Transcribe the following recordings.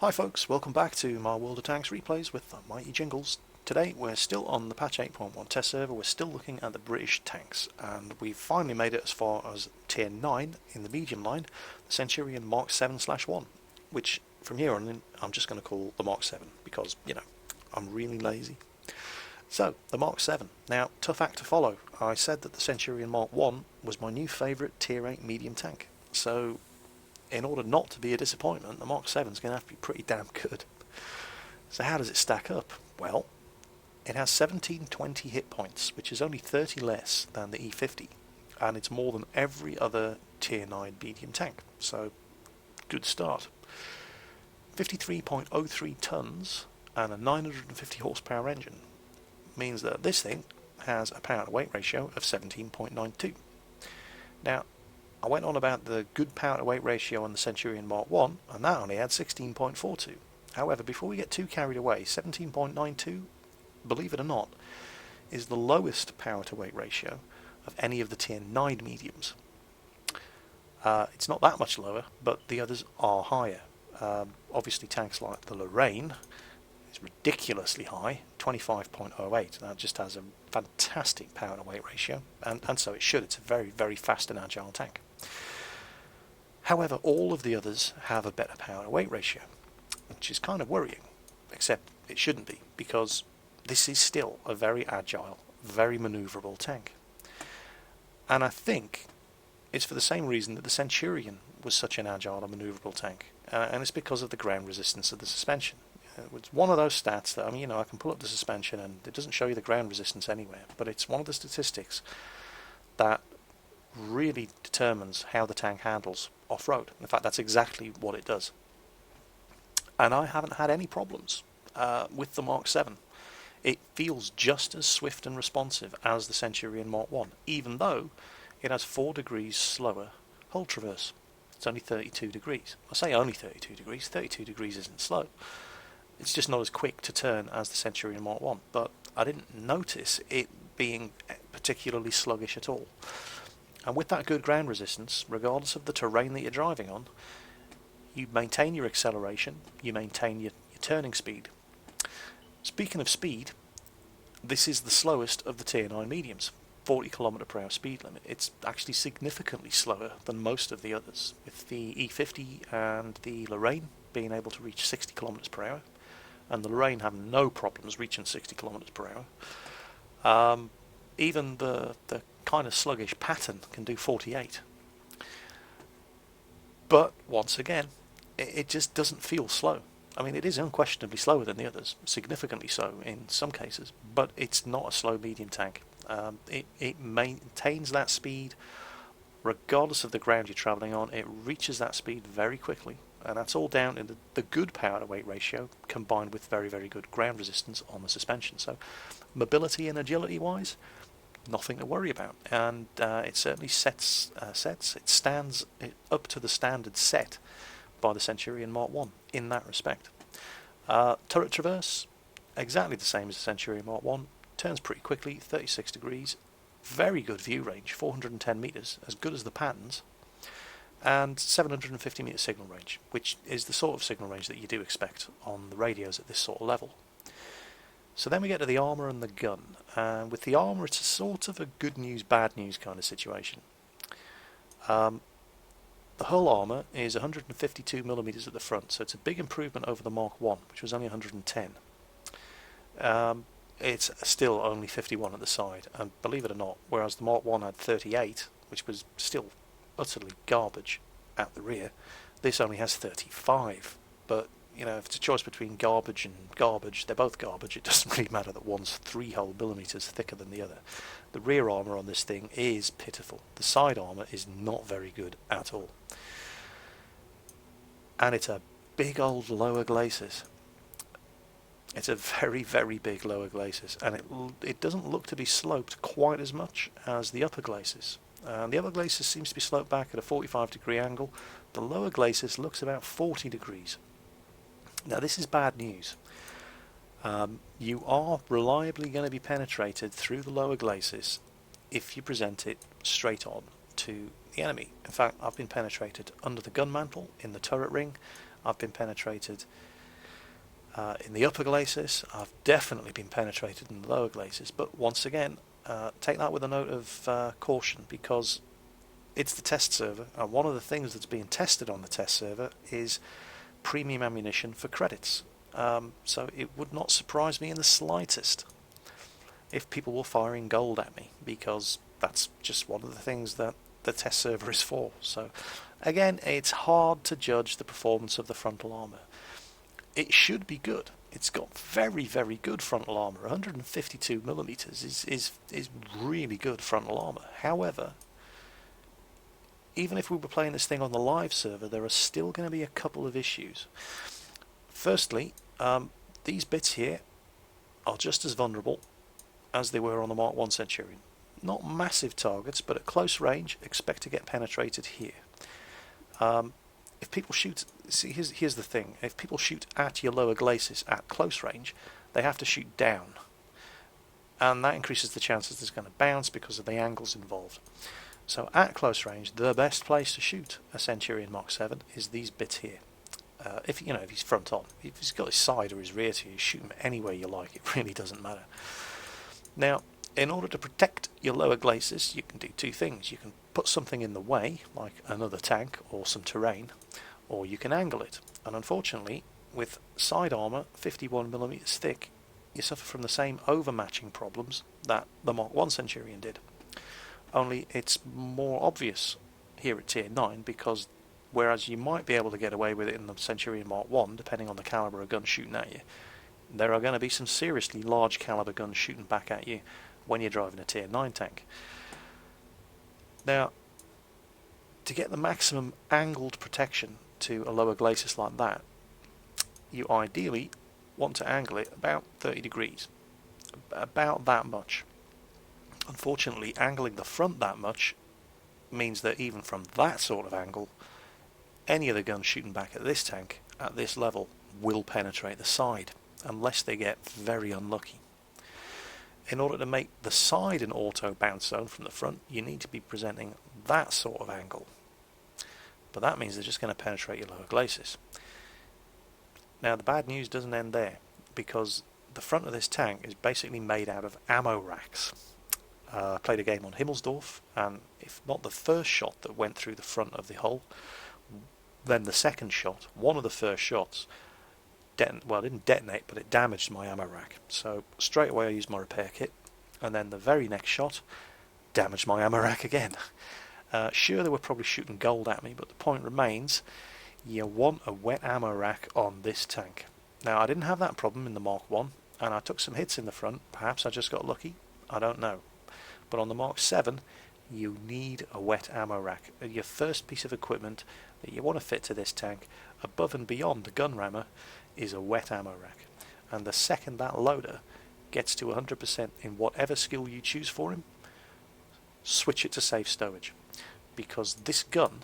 Hi folks, welcome back to my World of Tanks replays with the mighty Jingles. Today we're still on the patch 8.1 test server, we're still looking at the British tanks, and we've finally made it as far as tier 9 in the medium line, the Centurion Mark 7/1, which from here on in I'm just going to call the Mark 7 because, I'm really lazy. So, the Mark 7. Now, tough act to follow. I said that the Centurion Mark I was my new favourite tier 8 medium tank, so in order not to be a disappointment, the Mark 7 is going to have to be pretty damn good. So how does it stack up? Well, it has 1720 hit points, which is only 30 less than the E50, and it's more than every other tier 9 medium tank, so good start. 53.03 tons and a 950 horsepower engine means that this thing has a power to weight ratio of 17.92. Now, I went on about the good power to weight ratio on the Centurion Mark I, and that only had 16.42. However, before we get too carried away, 17.92, believe it or not, is the lowest power to weight ratio of any of the tier 9 mediums. It's not that much lower, but the others are higher. Obviously tanks like the Lorraine is ridiculously high, 25.08. That just has a fantastic power to weight ratio, and so it should. It's a very, very fast and agile tank. However, all of the others have a better power to weight ratio, which is kind of worrying, except it shouldn't be, because this is still a very agile, very manoeuvrable tank. And I think it's for the same reason that the Centurion was such an agile and manoeuvrable tank, and it's because of the ground resistance of the suspension. It's one of those stats that, I can pull up the suspension and it doesn't show you the ground resistance anywhere, but it's one of the statistics that really determines how the tank handles off-road. In fact, that's exactly what it does. And I haven't had any problems with the Mark 7. It feels just as swift and responsive as the Centurion Mark I, even though it has 4 degrees slower hull traverse. It's only 32 degrees. I say only 32 degrees, 32 degrees isn't slow. It's just not as quick to turn as the Centurion Mark I, but I didn't notice it being particularly sluggish at all. And with that good ground resistance, regardless of the terrain that you're driving on, you maintain your acceleration, you maintain your turning speed. Speaking of speed, this is the slowest of the tier 9 mediums, 40 km/h speed limit. It's actually significantly slower than most of the others, with the E50 and the Lorraine being able to reach 60 km/h, and the Lorraine having no problems reaching 60 km/h. Even the kind of sluggish Patton can do 48. But once again, it just doesn't feel slow. It is unquestionably slower than the others, significantly so in some cases, but it's not a slow medium tank. It maintains that speed regardless of the ground you're travelling on. It reaches that speed very quickly, and that's all down to the good power to weight ratio combined with very, very good ground resistance on the suspension. So mobility and agility wise, nothing to worry about, and it certainly stands up to the standard set by the Centurion Mark I in that respect. Turret traverse, exactly the same as the Centurion Mark I, turns pretty quickly, 36 degrees, very good view range, 410 metres, as good as the Pattons, and 750 metre signal range, which is the sort of signal range that you do expect on the radios at this sort of level. So then we get to the armour and the gun, and with the armour it's a sort of a good news, bad news kind of situation. The hull armour is 152mm at the front, so it's a big improvement over the Mark I, which was only 110. It's still only 51 at the side, and believe it or not, whereas the Mark I had 38, which was still utterly garbage at the rear, this only has 35. But if it's a choice between garbage and garbage, they're both garbage. It doesn't really matter that one's 3 whole millimetres thicker than the other. The rear armour on this thing is pitiful. The side armour is not very good at all. And it's a big old lower glacis. It's a very, very big lower glacis, and it doesn't look to be sloped quite as much as the upper glacis. The upper glacis seems to be sloped back at a 45-degree angle. The lower glacis looks about 40 degrees. Now this is bad news. You are reliably going to be penetrated through the lower glacis if you present it straight on to the enemy. In fact, I've been penetrated under the gun mantle, in the turret ring, I've been penetrated in the upper glacis. I've definitely been penetrated in the lower glacis, but once again, take that with a note of caution, because it's the test server, and one of the things that's being tested on the test server is premium ammunition for credits. So it would not surprise me in the slightest if people were firing gold at me, because that's just one of the things that the test server is for. So again, it's hard to judge the performance of the frontal armour. It should be good. It's got very, very good frontal armour. 152mm is really good frontal armour. However, even if we were playing this thing on the live server, there are still going to be a couple of issues. Firstly, these bits here are just as vulnerable as they were on the Mark I Centurion. Not massive targets, but at close range, expect to get penetrated here. If people shoot, see, here's the thing: if people shoot at your lower glacis at close range, they have to shoot down, and that increases the chances it's going to bounce because of the angles involved. So at close range, the best place to shoot a Centurion Mark VII is these bits here. If he's front on, if he's got his side or his rear to you, shoot him anywhere you like. It really doesn't matter. Now, in order to protect your lower glacis, you can do two things. You can put something in the way, like another tank or some terrain, or you can angle it. And unfortunately, with side armour 51mm thick, you suffer from the same overmatching problems that the Mark I Centurion did. Only it's more obvious here at tier 9, because whereas you might be able to get away with it in the Centurion Mark I, depending on the calibre of gun shooting at you, there are going to be some seriously large calibre guns shooting back at you when you're driving a tier 9 tank. Now, to get the maximum angled protection to a lower glacis like that, you ideally want to angle it about 30 degrees, about that much. Unfortunately, angling the front that much means that even from that sort of angle, any of the guns shooting back at this tank at this level will penetrate the side, unless they get very unlucky. In order to make the side an auto bounce zone from the front, you need to be presenting that sort of angle. But that means they're just going to penetrate your lower glacis. Now, the bad news doesn't end there, because the front of this tank is basically made out of ammo racks. I played a game on Himmelsdorf, and if not the first shot that went through the front of the hull, then the second shot, one of the first shots, it didn't detonate, but it damaged my ammo rack. So straight away I used my repair kit, and then the very next shot damaged my ammo rack again. Sure, they were probably shooting gold at me, but the point remains, you want a wet ammo rack on this tank. Now, I didn't have that problem in the Mark I, and I took some hits in the front. Perhaps I just got lucky, I don't know. But on the Mark VII, you need a wet ammo rack. Your first piece of equipment that you want to fit to this tank, above and beyond the gun rammer, is a wet ammo rack. And the second that loader gets to 100% in whatever skill you choose for him, switch it to safe stowage. Because this gun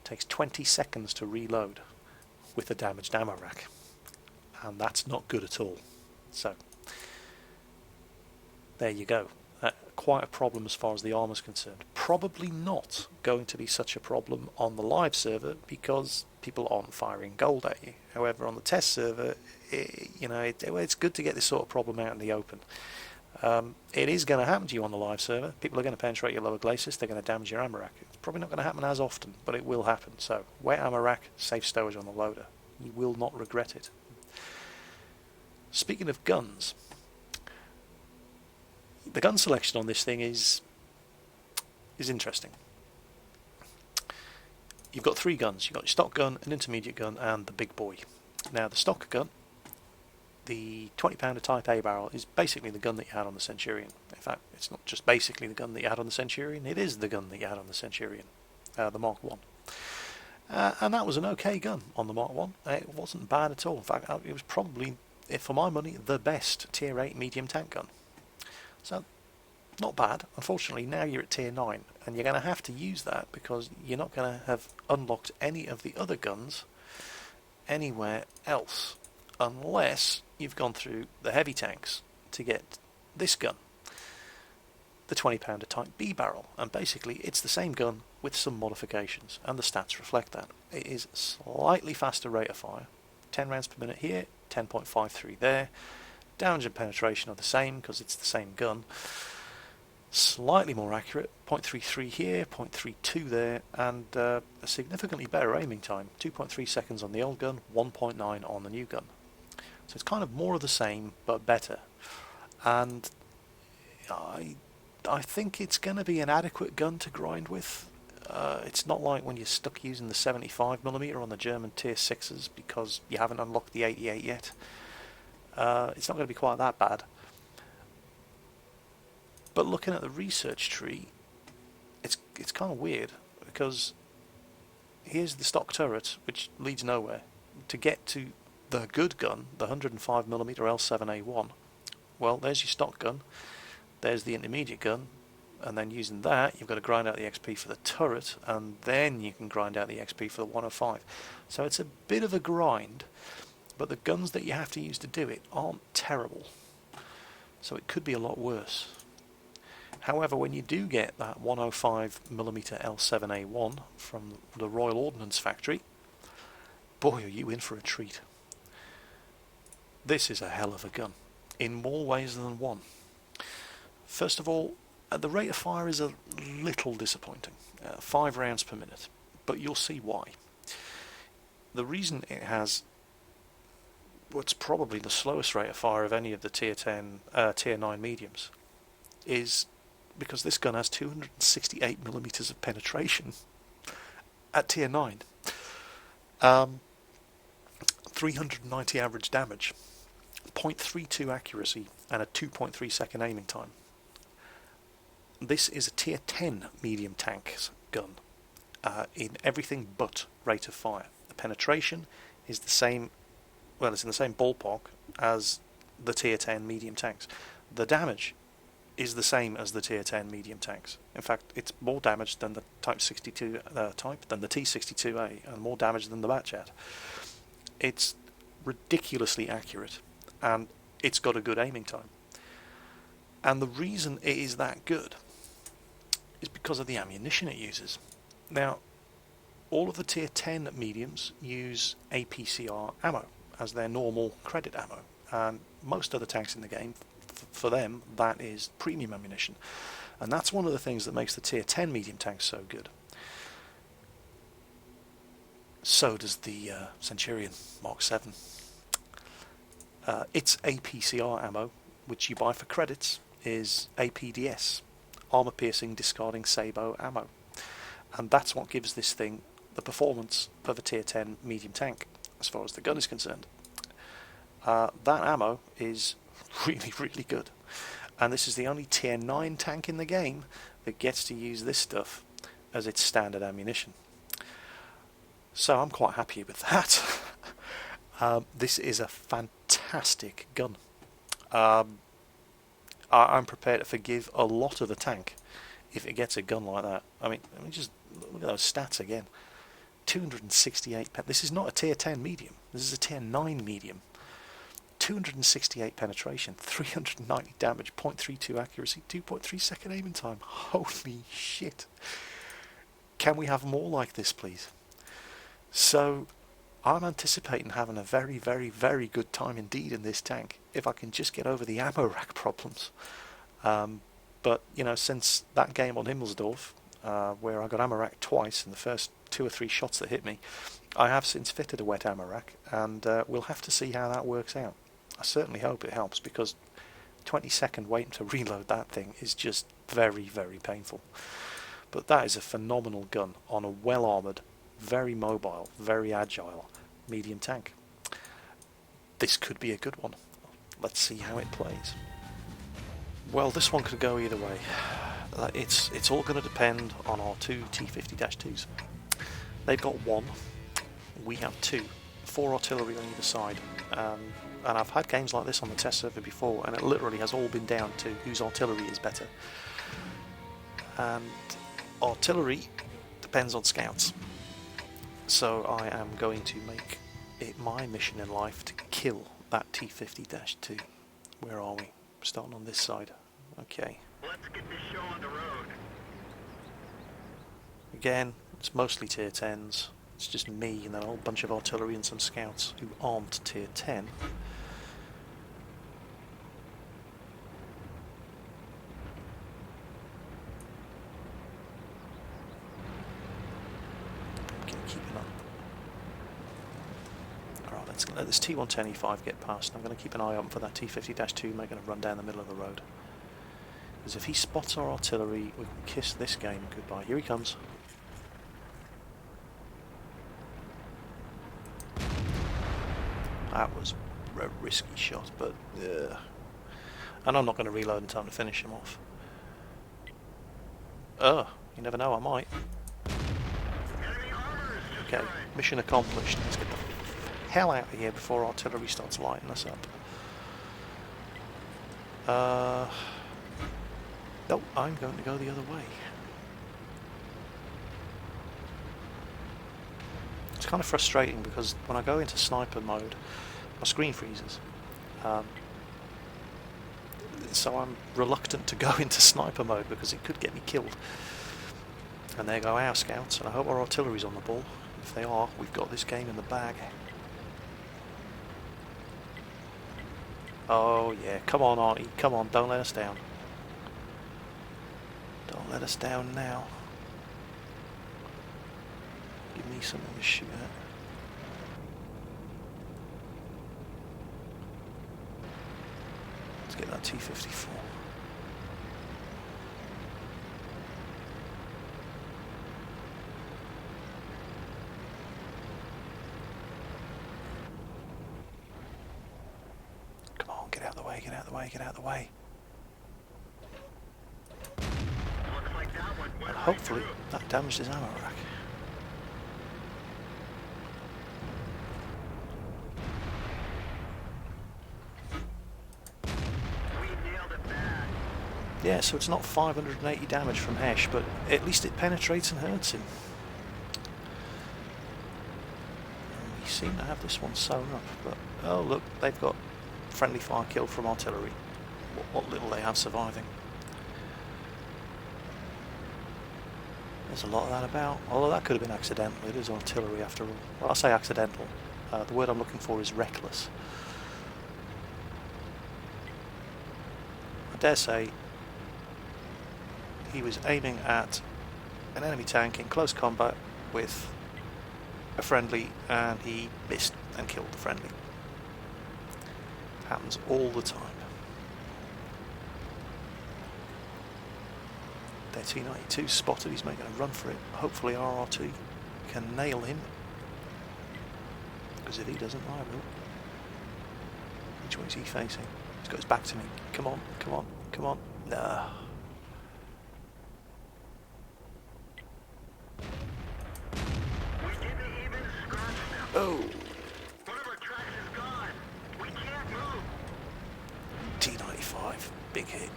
takes 20 seconds to reload with a damaged ammo rack. And that's not good at all. So, there you go. Quite a problem as far as the armour is concerned. Probably not going to be such a problem on the live server, because people aren't firing gold at you. However, on the test server, it's good to get this sort of problem out in the open. It is going to happen to you on the live server. People are going to penetrate your lower glacis, they're going to damage your ammo rack. It's probably not going to happen as often, but it will happen. So, wet ammo rack, safe stowage on the loader. You will not regret it. Speaking of guns, the gun selection on this thing is interesting. You've got three guns. You've got your stock gun, an intermediate gun, and the big boy. Now, the stock gun, the 20-pounder Type A barrel, is basically the gun that you had on the Centurion. In fact, it's not just basically the gun that you had on the Centurion, it is the gun that you had on the Centurion, the Mark I. And that was an okay gun on the Mark I. It wasn't bad at all. In fact, it was probably, for my money, the best Tier 8 medium tank gun. So, not bad. Unfortunately, now you're at Tier 9, and you're going to have to use that, because you're not going to have unlocked any of the other guns anywhere else, unless you've gone through the heavy tanks to get this gun. the 20-pounder Type B barrel, and basically it's the same gun with some modifications, and the stats reflect that. It is slightly faster rate of fire, 10 rounds per minute here, 10.53 there. Damage and penetration are the same because it's the same gun. Slightly more accurate, 0.33 here, 0.32 there, and a significantly better aiming time, 2.3 seconds on the old gun, 1.9 on the new gun. So it's kind of more of the same, but better. And I think it's going to be an adequate gun to grind with. It's not like when you're stuck using the 75mm on the German Tier 6s because you haven't unlocked the 88 yet. It's not going to be quite that bad. But looking at the research tree, it's kind of weird, because here's the stock turret, which leads nowhere. To get to the good gun, the 105mm L7A1, well, there's your stock gun, there's the intermediate gun, and then using that, you've got to grind out the XP for the turret, and then you can grind out the XP for the 105. So it's a bit of a grind, but the guns that you have to use to do it aren't terrible. So it could be a lot worse. However, when you do get that 105mm L7A1 from the Royal Ordnance Factory, boy, are you in for a treat. This is a hell of a gun, in more ways than one. First of all, the rate of fire is a little disappointing, 5 rounds per minute, but you'll see why. The reason it has what's probably the slowest rate of fire of any of the Tier 9 mediums is because this gun has 268mm of penetration at Tier 9. 390 average damage, 0.32 accuracy, and a 2.3 second aiming time. This is a Tier 10 medium tanks gun in everything but rate of fire. The penetration is the same, well, it's in the same ballpark as the Tier 10 medium tanks. The damage is the same as the Tier 10 medium tanks. In fact, it's more damage than the Type 62 than the T62A, and more damage than the Batchat. It's ridiculously accurate, and it's got a good aiming time. And the reason it is that good is because of the ammunition it uses. Now, all of the Tier 10 mediums use APCR ammo as their normal credit ammo, and most other tanks in the game, for them, that is premium ammunition. And that's one of the things that makes the Tier 10 medium tanks so good. So does the Centurion Mark I. Its APCR ammo, which you buy for credits, is APDS, armor piercing discarding sabot ammo, and that's what gives this thing the performance of a Tier 10 medium tank as far as the gun is concerned. That ammo is really, really good, and this is the only Tier 9 tank in the game that gets to use this stuff as its standard ammunition. So I'm quite happy with that. This is a fantastic gun. I'm prepared to forgive a lot of the tank if it gets a gun like that. I mean just look at those stats again. 268 this is not a Tier 10 medium, this is a Tier 9 medium. 268 penetration, 390 damage, 0.32 accuracy, 2.3 second aiming time. Holy shit. Can we have more like this, please? So I'm anticipating having a very, very, very good time indeed in this tank if I can just get over the ammo rack problems. But, you know, since that game on Himmelsdorf, where I got ammo rack twice in the first 2 or 3 shots that hit me, I have since fitted a wet ammo rack, and we'll have to see how that works out. I certainly hope it helps, because 20-second waiting to reload that thing is just very, very painful. But that is a phenomenal gun on a well-armoured, very mobile, very agile medium tank. This could be a good one. Let's see how it plays. Well, this one could go either way. It's all going to depend on our 2 T50-2s. They've got 1, we have 2, 4 artillery on either side. And I've had games like this on the test server before, and it literally has all been down to whose artillery is better. And artillery depends on scouts. So I am going to make it my mission in life to kill that T50-2. Where are we? Starting on this side. Okay. Let's get this show on the road. Again, it's mostly tier 10s. It's just me and then a whole bunch of artillery and some scouts who aren't tier 10. Keeping up. Alright, let's let this T110E5 get past. I'm going to keep an eye open for that T50-2 making a run down the middle of the road. Because if he spots our artillery, we can kiss this game goodbye. Here he comes. That was a risky shot, but and I'm not going to reload in time to finish him off. You never know, I might. Okay, mission accomplished. Let's get the hell out of here before artillery starts lighting us up. No, I'm going to go the other way. It's kind of frustrating because when I go into sniper mode, my screen freezes. So I'm reluctant to go into sniper mode because it could get me killed. And there go our scouts, and I hope our artillery's on the ball. If they are, we've got this game in the bag. Oh yeah, come on Artie, come on, don't let us down. Don't let us down now. Give me something to shoot at. Let's get that T-54. Come on, get out of the way, get out of the way, get out of the way. And hopefully that damaged his ammo rack. Yeah, so it's not 580 damage from Hesh, but at least it penetrates and hurts him. And we seem to have this one sewn up, but oh look, they've got friendly fire kill from artillery. What little they have surviving. There's a lot of that about, although that could have been accidental. It is artillery after all. Well, I say accidental. The word I'm looking for is reckless. I dare say he was aiming at an enemy tank in close combat with a friendly, and he missed and killed the friendly. It happens all the time. Their T-92 spotted, he's making a run for it. Hopefully RRT can nail him, because if he doesn't, I will. Which way is he facing? He's got his back to me. Come on, come on, come on. Nah. Oh. T-95, big hit.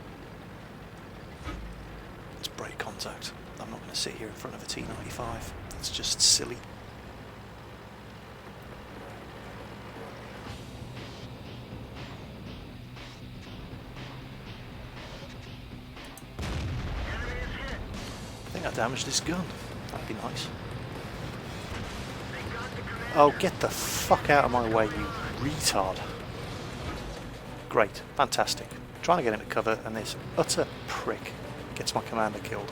Let's break contact. I'm not going to sit here in front of a T-95. That's just silly. I think I damaged this gun. That'd be nice. Oh, get the fuck out of my way, you retard. Great, fantastic. Trying to get him to cover, and this utter prick gets my commander killed.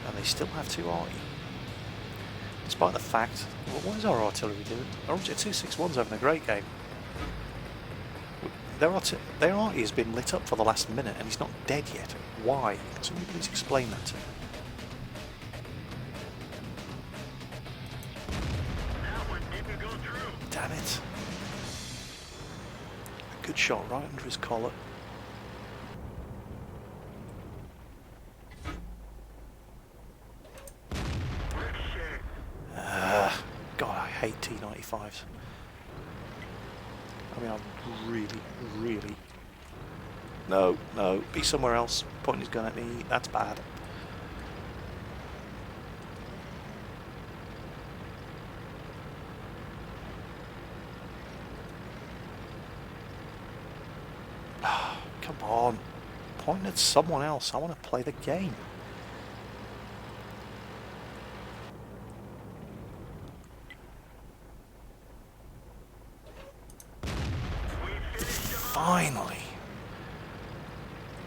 And they still have 2 arty. Despite the fact, well, what is our artillery doing? Our 261's having a great game. Their arty has been lit up for the last minute and he's not dead yet. Why? Can somebody please explain that to me? Damn it. A good shot right under his collar. God, I hate T-95s. I mean, I'm really... No, be somewhere else. Pointing his gun at me, that's bad. Come on. Point at someone else. I want to play the game. Finally.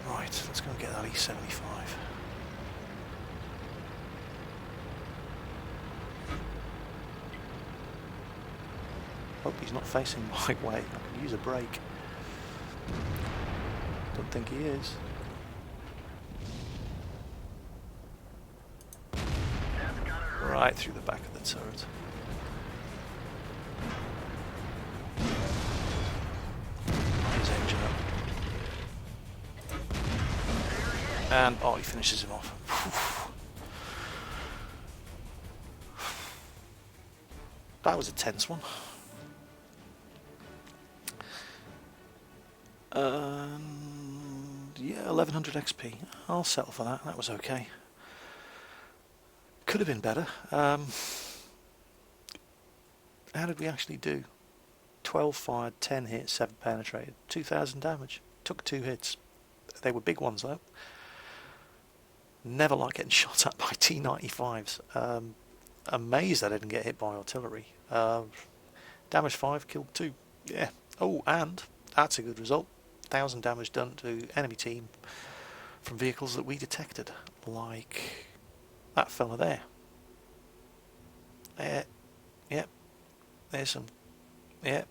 Right, let's go and get that E75. Hope he's not facing my way. I could use a break. Don't think he is. Right through the back of the turret. His engine up. And, oh, he finishes him off. That was a tense one. Yeah, 1100 XP. I'll settle for that. That was okay. Could have been better. How did we actually do? 12 fired, 10 hits, 7 penetrated, 2000 damage. Took 2 hits. They were big ones though. Never like getting shot at by T-95s. Amazed I didn't get hit by artillery. Damage 5, killed 2. Yeah. Oh, and that's a good result. 1000 damage done to enemy team from vehicles that we detected, like that fella there. Yep. There's some. Yeah,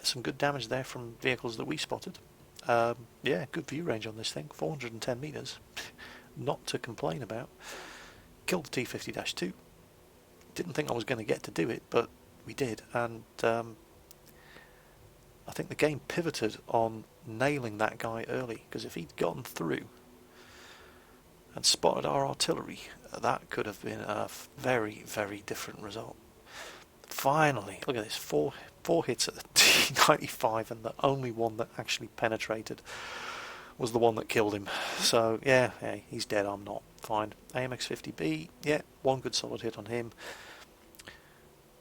some good damage there from vehicles that we spotted. Yeah, good view range on this thing, 410 meters. Not to complain about. Killed the T-50-2. Didn't think I was going to get to do it, but we did, and I think the game pivoted on nailing that guy early, because if he'd gotten through and spotted our artillery, that could have been a very, very different result. Finally, look at this, four hits at the T-95, and the only one that actually penetrated was the one that killed him. So yeah, hey, he's dead, I'm not. Fine. AMX-50B, yeah, 1 good solid hit on him.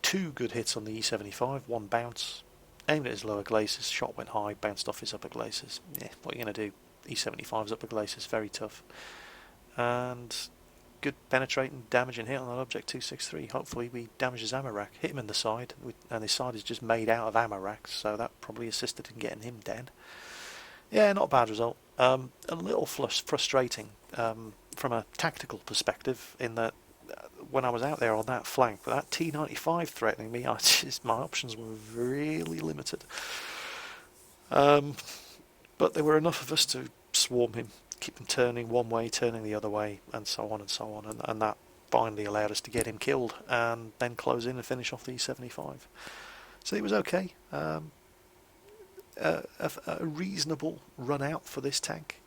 2 good hits on the E-75, 1 bounce. Aimed at his lower glacis, shot went high, bounced off his upper glacis. Yeah, what are you going to do? E-75's upper glacis, very tough. And good penetrating, damaging hit on that object 263. Hopefully we damage his ammo rack. Hit him in the side, and his side is just made out of ammo racks, so that probably assisted in getting him dead. Yeah, not a bad result. A little frustrating from a tactical perspective, in that when I was out there on that flank, with that T-95 threatening me, my options were really limited. But there were enough of us to swarm him, keep him turning one way, turning the other way, and so on and so on, and that finally allowed us to get him killed, and then close in and finish off the E-75. So it was okay. A reasonable run out for this tank.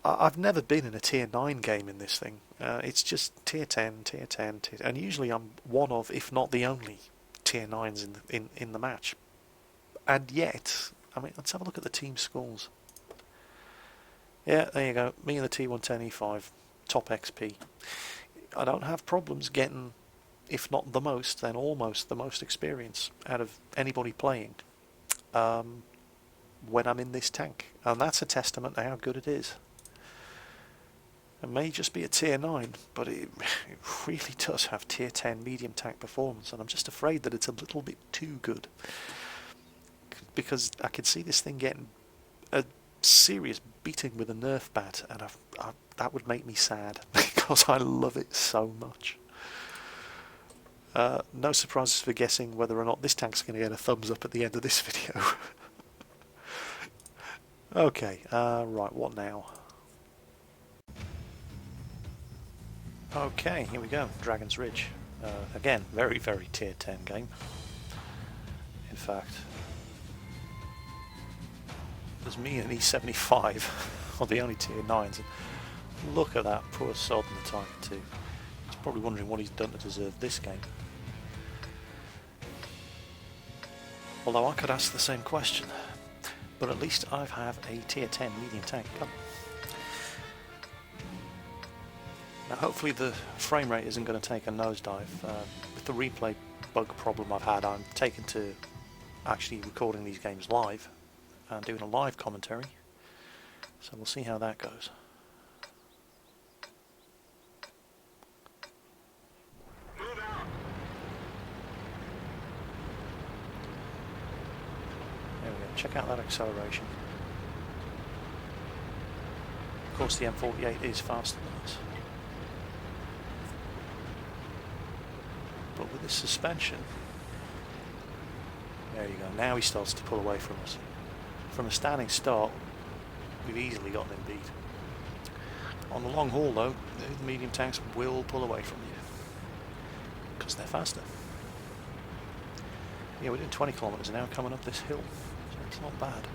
I've never been in a tier 9 game in this thing. It's just tier 10, tier 10, and usually I'm one of, if not the only, tier 9s in the match. And yet, I mean, let's have a look at the team scores. Yeah, there you go. Me and the T110E5, top XP. I don't have problems getting, if not the most, then almost the most experience out of anybody playing when I'm in this tank. And that's a testament to how good it is. It may just be a tier 9, but it really does have tier 10 medium tank performance, and I'm just afraid that it's a little bit too good. Because I could see this thing getting a serious beating with a Nerf bat, and that would make me sad, because I love it so much. No surprises for guessing whether or not this tank's going to get a thumbs up at the end of this video. Okay, right, what now? Okay, here we go, Dragon's Ridge. Again, very, very tier 10 game. In fact, there's me and E75, or the only tier 9s. And look at that poor sod in the Tiger 2. He's probably wondering what he's done to deserve this game. Although I could ask the same question. But at least I have a tier 10 medium tank. Come. Now hopefully the frame rate isn't going to take a nosedive. With the replay bug problem I've had, I'm taken to actually recording these games live. and doing a live commentary. So we'll see how that goes. There we go. Check out that acceleration. Of course, the M48 is faster than us. But with this suspension, there you go. Now he starts to pull away from us. From a standing start, we've easily gotten him beat. On the long haul, though, the medium tanks will pull away from you because they're faster. Yeah, we're doing 20 kilometers now, coming up this hill, so it's not bad.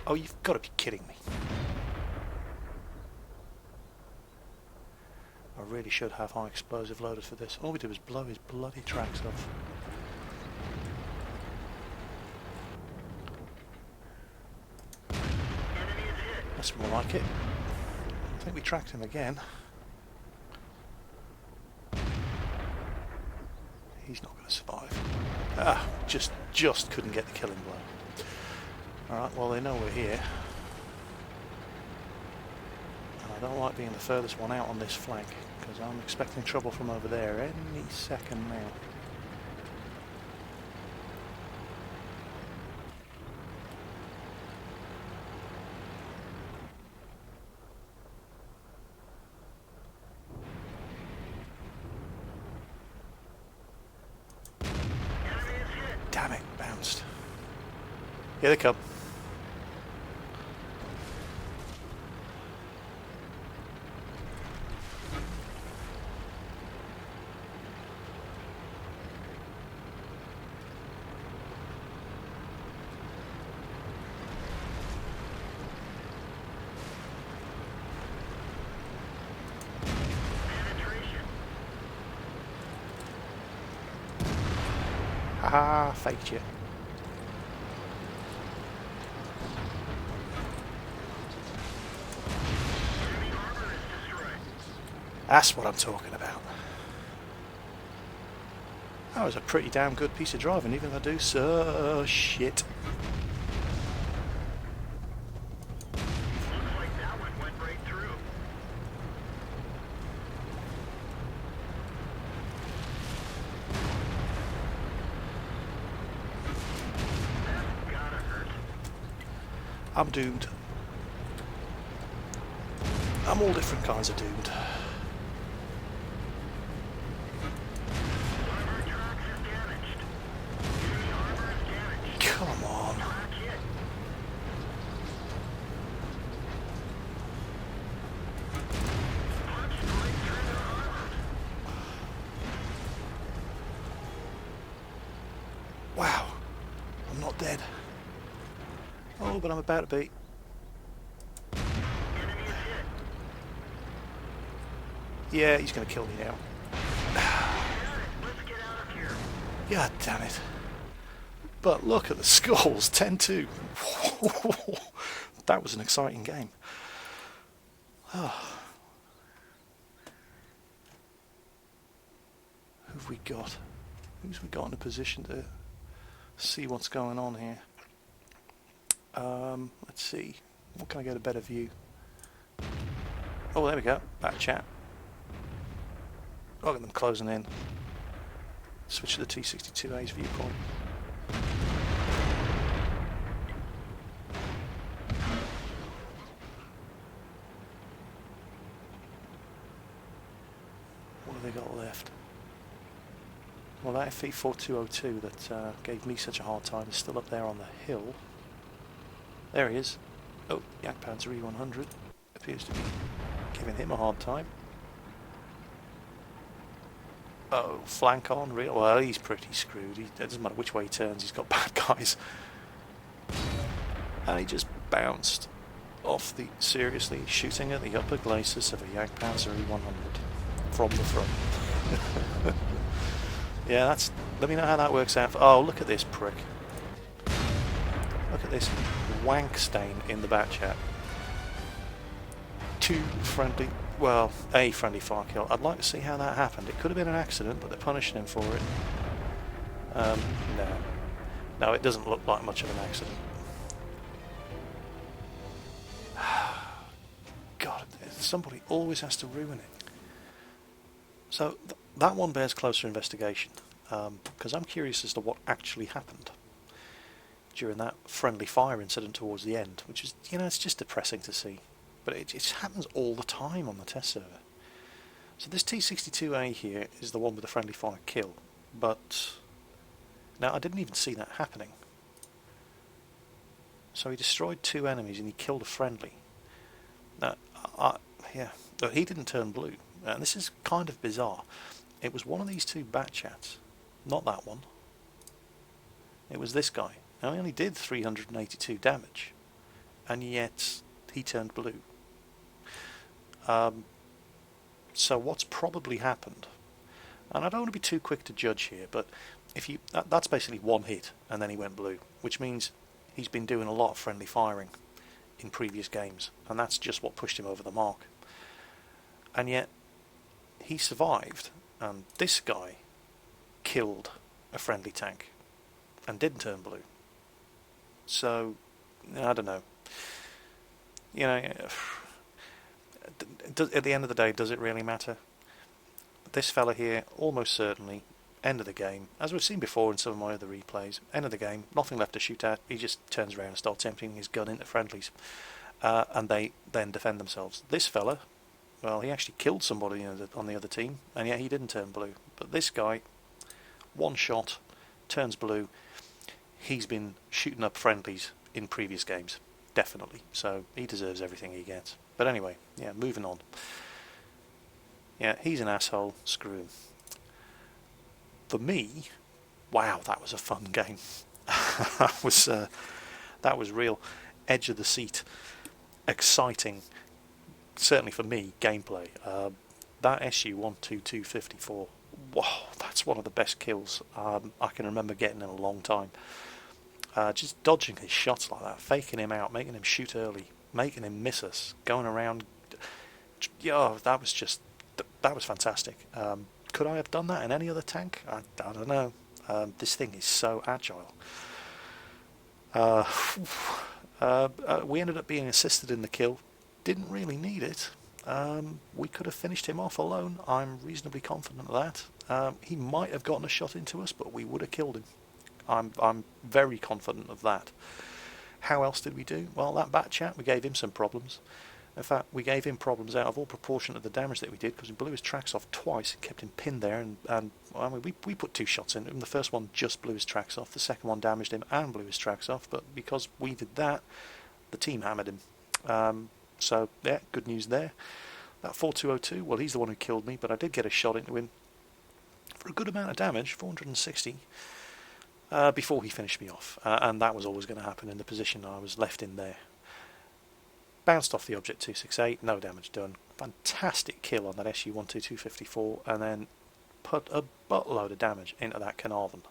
Oh, you've got to be kidding me. I really should have high explosive loaded for this. All we did was blow his bloody tracks off. That's more like it. I think we tracked him again. He's not going to survive. Ah, just couldn't get the killing blow. Alright, well they know we're here. And I don't like being the furthest one out on this flank, because I'm expecting trouble from over there any second now. Damn it, bounced. Here they come. Haha, faked you. That's what I'm talking about. That was a pretty damn good piece of driving, even if I do so shit. Looks like that one went right through. That's gotta hurt. I'm doomed. I'm all different kinds of doomed. One of our tracks is damaged. Enemy armor is damaged. Come on. Track hit. Punched right through their armor. Wow. I'm not dead. Oh, but I'm about to be. Enemy is hit. Yeah, he's going to kill me now. Let's get out of here. God damn it. But look at the scores, 10-2. That was an exciting game. Oh. Who've we got? Who's we got in a position to see what's going on here? Let's see. What can I get a better view? Oh, there we go. Back chat. Look at them closing in. Switch to the T-62A's viewpoint. What have they got left? Well, that FE-4202 that gave me such a hard time is still up there on the hill. There he is. Oh, Jagdpanzer E-100 appears to be giving him a hard time. Oh, flank on, real. Well, he's pretty screwed. It doesn't matter which way he turns, he's got bad guys. and he just bounced off the, seriously, shooting at the upper glacis of a Jagdpanzer E100 from the front. Yeah, that's, let me know how that works out. Oh, look at this prick. Look at this wank stain in the bat chat. Two friendly, well, a friendly fire kill. I'd like to see how that happened. It could have been an accident, but they're punishing him for it. No. No, it doesn't look like much of an accident. God, somebody always has to ruin it. So that one bears closer investigation, because I'm curious as to what actually happened during that friendly fire incident towards the end, which is, you know, it's just depressing to see. But it happens all the time on the test server. So this T-62A here is the one with the friendly fire kill, but now I didn't even see that happening. So he destroyed two enemies and he killed a friendly. Now, yeah, he didn't turn blue, and this is kind of bizarre. It was one of these two bat chats, not that one. It was this guy. Now he only did 382 damage, and yet he turned blue. So what's probably happened, and I don't want to be too quick to judge here, but if you that's basically one hit and then he went blue, which means he's been doing a lot of friendly firing in previous games, and that's just what pushed him over the mark. And yet he survived, and this guy killed a friendly tank and didn't turn blue. So I don't know. You know, at the end of the day, does it really matter? This fella here, almost certainly, end of the game, as we've seen before in some of my other replays, end of the game, nothing left to shoot at, he just turns around and starts emptying his gun into friendlies, and they then defend themselves. This fella, well, he actually killed somebody on the other team, and yet he didn't turn blue. But this guy, one shot, turns blue. He's been shooting up friendlies in previous games, definitely, so he deserves everything he gets. But anyway, yeah, moving on. Yeah, he's an asshole, screw him. For me, wow, that was a fun game. That was real edge of the seat, exciting, certainly for me, gameplay. That SU-12254, wow, that's one of the best kills I can remember getting in a long time. Just dodging his shots like that, faking him out, making him shoot early, making him miss us, going around. Yeah, that was fantastic. Could I have done that in any other tank? I don't know. This thing is so agile. We ended up being assisted in the kill. Didn't really need it. We could have finished him off alone. I'm reasonably confident of that. He might have gotten a shot into us, but we would have killed him. I'm very confident of that. How else did we do? Well, that bat chat, we gave him some problems. In fact, we gave him problems out of all proportion of the damage that we did, because we blew his tracks off twice and kept him pinned there, and I mean, we put two shots into him. The first one just blew his tracks off, the second one damaged him and blew his tracks off, but because we did that, the team hammered him. So, yeah, good news there. That 4202, well, he's the one who killed me, but I did get a shot into him for a good amount of damage, 460, before he finished me off, and that was always going to happen in the position I was left in there. Bounced off the Object 268, no damage done. Fantastic kill on that SU-12254, and then put a buttload of damage into that Carnarvon.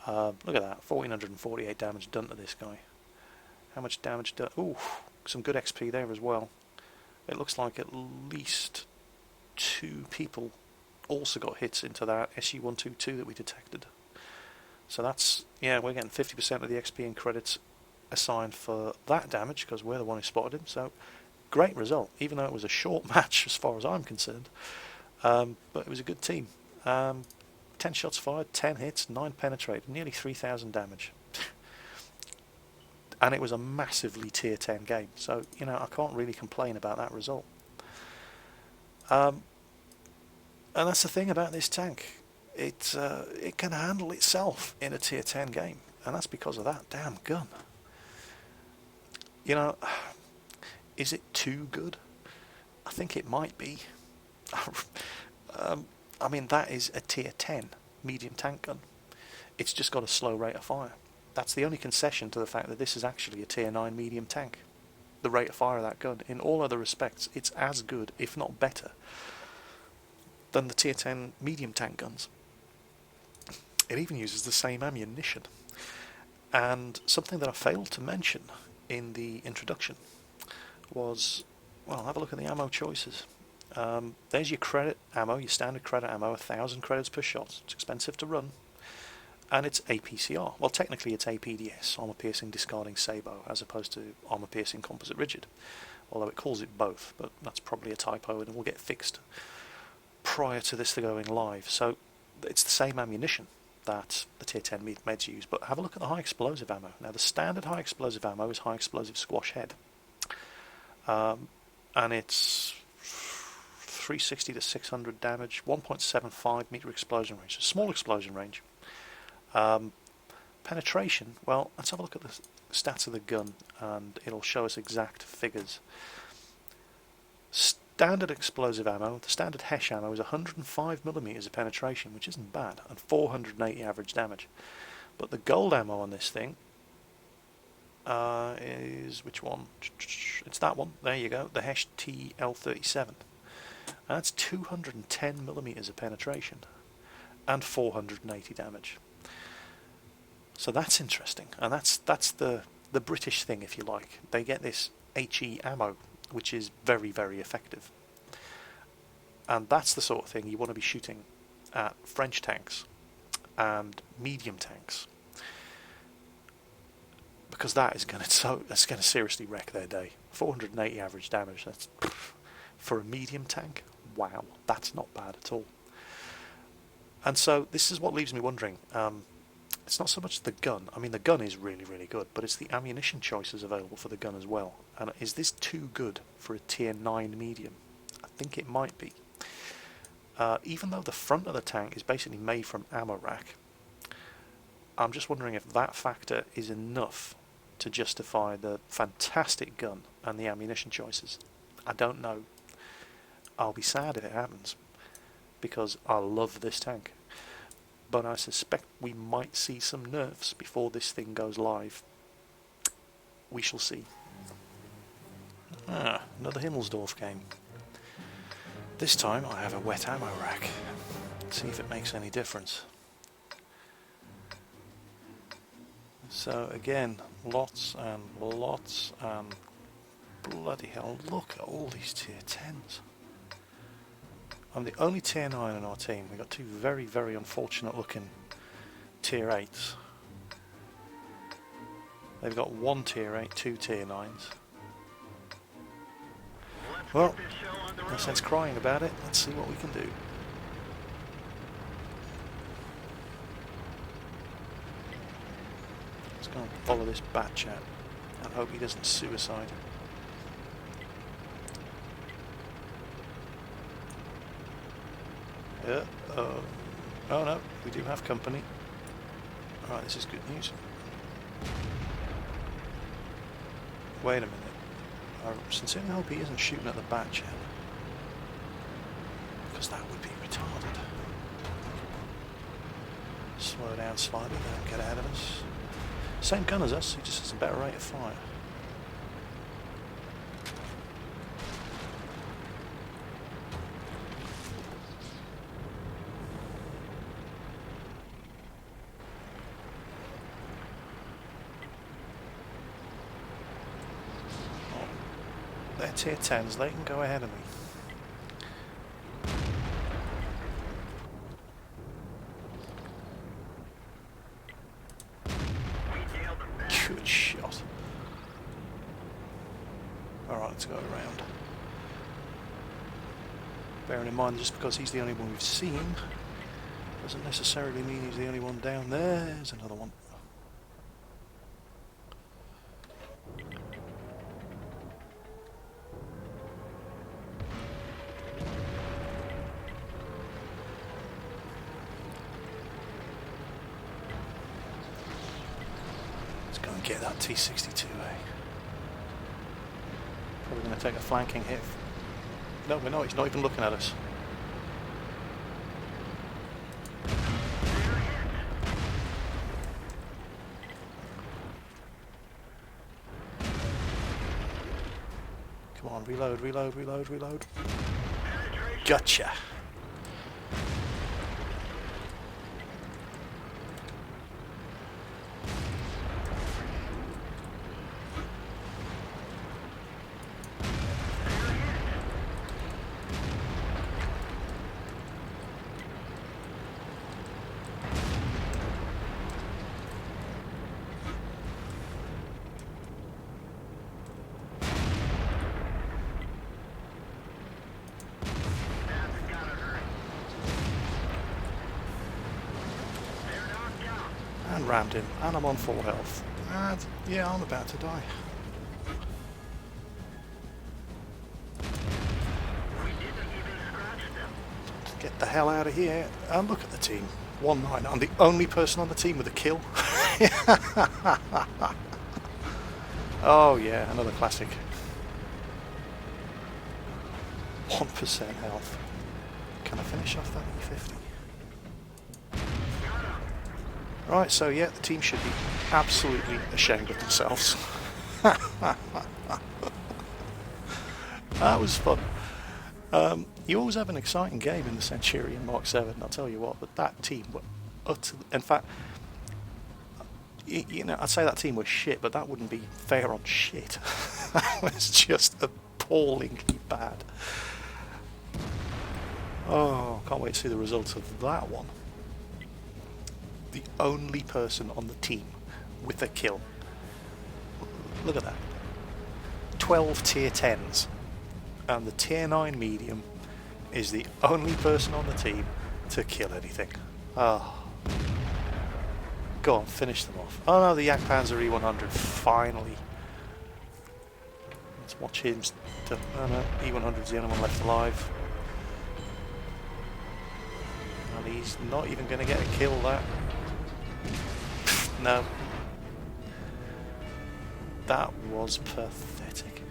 Look at that, 1448 damage done to this guy. How much damage done? Ooh, some good XP there as well. It looks like at least two people also got hits into that SU-122 that we detected. So that's, yeah, we're getting 50% of the XP and credits assigned for that damage, because we're the one who spotted him. So great result, even though it was a short match as far as I'm concerned, but it was a good team. 10 shots fired, 10 hits, 9 penetrated, nearly 3,000 damage. And it was a massively tier 10 game, so you know, I can't really complain about that result. And that's the thing about this tank, it can handle itself in a tier 10 game, and that's because of that damn gun. You know, is it too good? I think it might be. I mean, that is a tier 10 medium tank gun. It's just got a slow rate of fire. that's the only concession to the fact that this is actually a tier 9 medium tank. The rate of fire of that gun, in all other respects, it's as good, if not better, than the tier 10 medium tank guns. It even uses the same ammunition. And something that I failed to mention in the introduction was, well, have a look at the ammo choices. There's your credit ammo, your standard credit ammo, 1,000 credits per shot. It's expensive to run. And it's APCR. Well, technically it's APDS, armor piercing discarding sabot, as opposed to armor piercing composite rigid. Although it calls it both, but that's probably a typo and it will get fixed prior to this going live. So it's the same ammunition that the tier 10 meds use, but have a look at the high explosive ammo. Now the standard high explosive ammo is high explosive squash head, and it's 360 to 600 damage, 1.75 meter explosion range, a small explosion range. Penetration, well, let's have a look at the stats of the gun and it'll show us exact figures. Standard explosive ammo, the standard HESH ammo, is 105mm of penetration, which isn't bad, and 480 average damage. But the gold ammo on this thing is, which one? It's that one, there you go, the HESH TL37. And that's 210mm of penetration and 480 damage. So that's interesting, and that's the British thing, if you like. They get this HE ammo, which is very, very effective. And that's the sort of thing you want to be shooting at French tanks and medium tanks, because that is going to seriously wreck their day. 480 average damage. That's for a medium tank. Wow, that's not bad at all. And so this is what leaves me wondering. It's not so much the gun. I mean, the gun is really, really good, but it's the ammunition choices available for the gun as well. And is this too good for a tier 9 medium? I think it might be. Even though the front of the tank is basically made from ammo rack, I'm just wondering if that factor is enough to justify the fantastic gun and the ammunition choices. I don't know. I'll be sad if it happens, because I love this tank. But I suspect we might see some nerfs before this thing goes live. We shall see. Another Himmelsdorf game. This time I have a wet ammo rack. Let's see if it makes any difference. So again, lots and lots and bloody hell, look at all these tier 10s. I'm the only tier 9 in our team. We've got two very, very unfortunate looking tier 8s. They've got one tier 8, two tier 9s. Well, no sense crying about it. Let's see what we can do. Let's go and follow this bat chat and hope he doesn't suicide. Oh no, we do have company. Alright, this is good news. Wait a minute. I sincerely hope he isn't shooting at the bat chat, because that would be retarded. Slow down slightly, don't get ahead of us. Same gun as us, he just has a better rate of fire. They're tier 10s, they can go ahead of me. Good shot. Alright, let's go around. Bearing in mind, just because he's the only one we've seen doesn't necessarily mean he's the only one down there. There's another one. Get that T-62, eh? Probably going to take a flanking hit. No, we're not. He's not even looking at us. Come on, reload, reload, reload, reload. Penetration. Gotcha. That's gotta hurt. They're knocked out. And rammed him, and I'm on full health. And yeah, I'm about to die. We didn't even scratch them. Get the hell out of here. And look at the team. 1-9. I'm the only person on the team with a kill. Oh yeah, another classic. 1% health. Can I finish off that E50? Right, so yeah, the team should be absolutely ashamed of themselves. That was fun. You always have an exciting game in the Centurion Mark I, I'll tell you what, but that team were utterly... In fact, you know, I'd say that team was shit, but that wouldn't be fair on shit. That was just appallingly bad. Oh, can't wait to see the results of that one. The only person on the team with a kill. Look at that. 12 tier 10s. And the tier 9 medium is the only person on the team to kill anything. Oh. Go on, finish them off. Oh no, the Yak Panzer E100, finally. Let's watch him. Oh no, E100's the only one left alive. And he's not even going to get a kill, that. No. That was pathetic.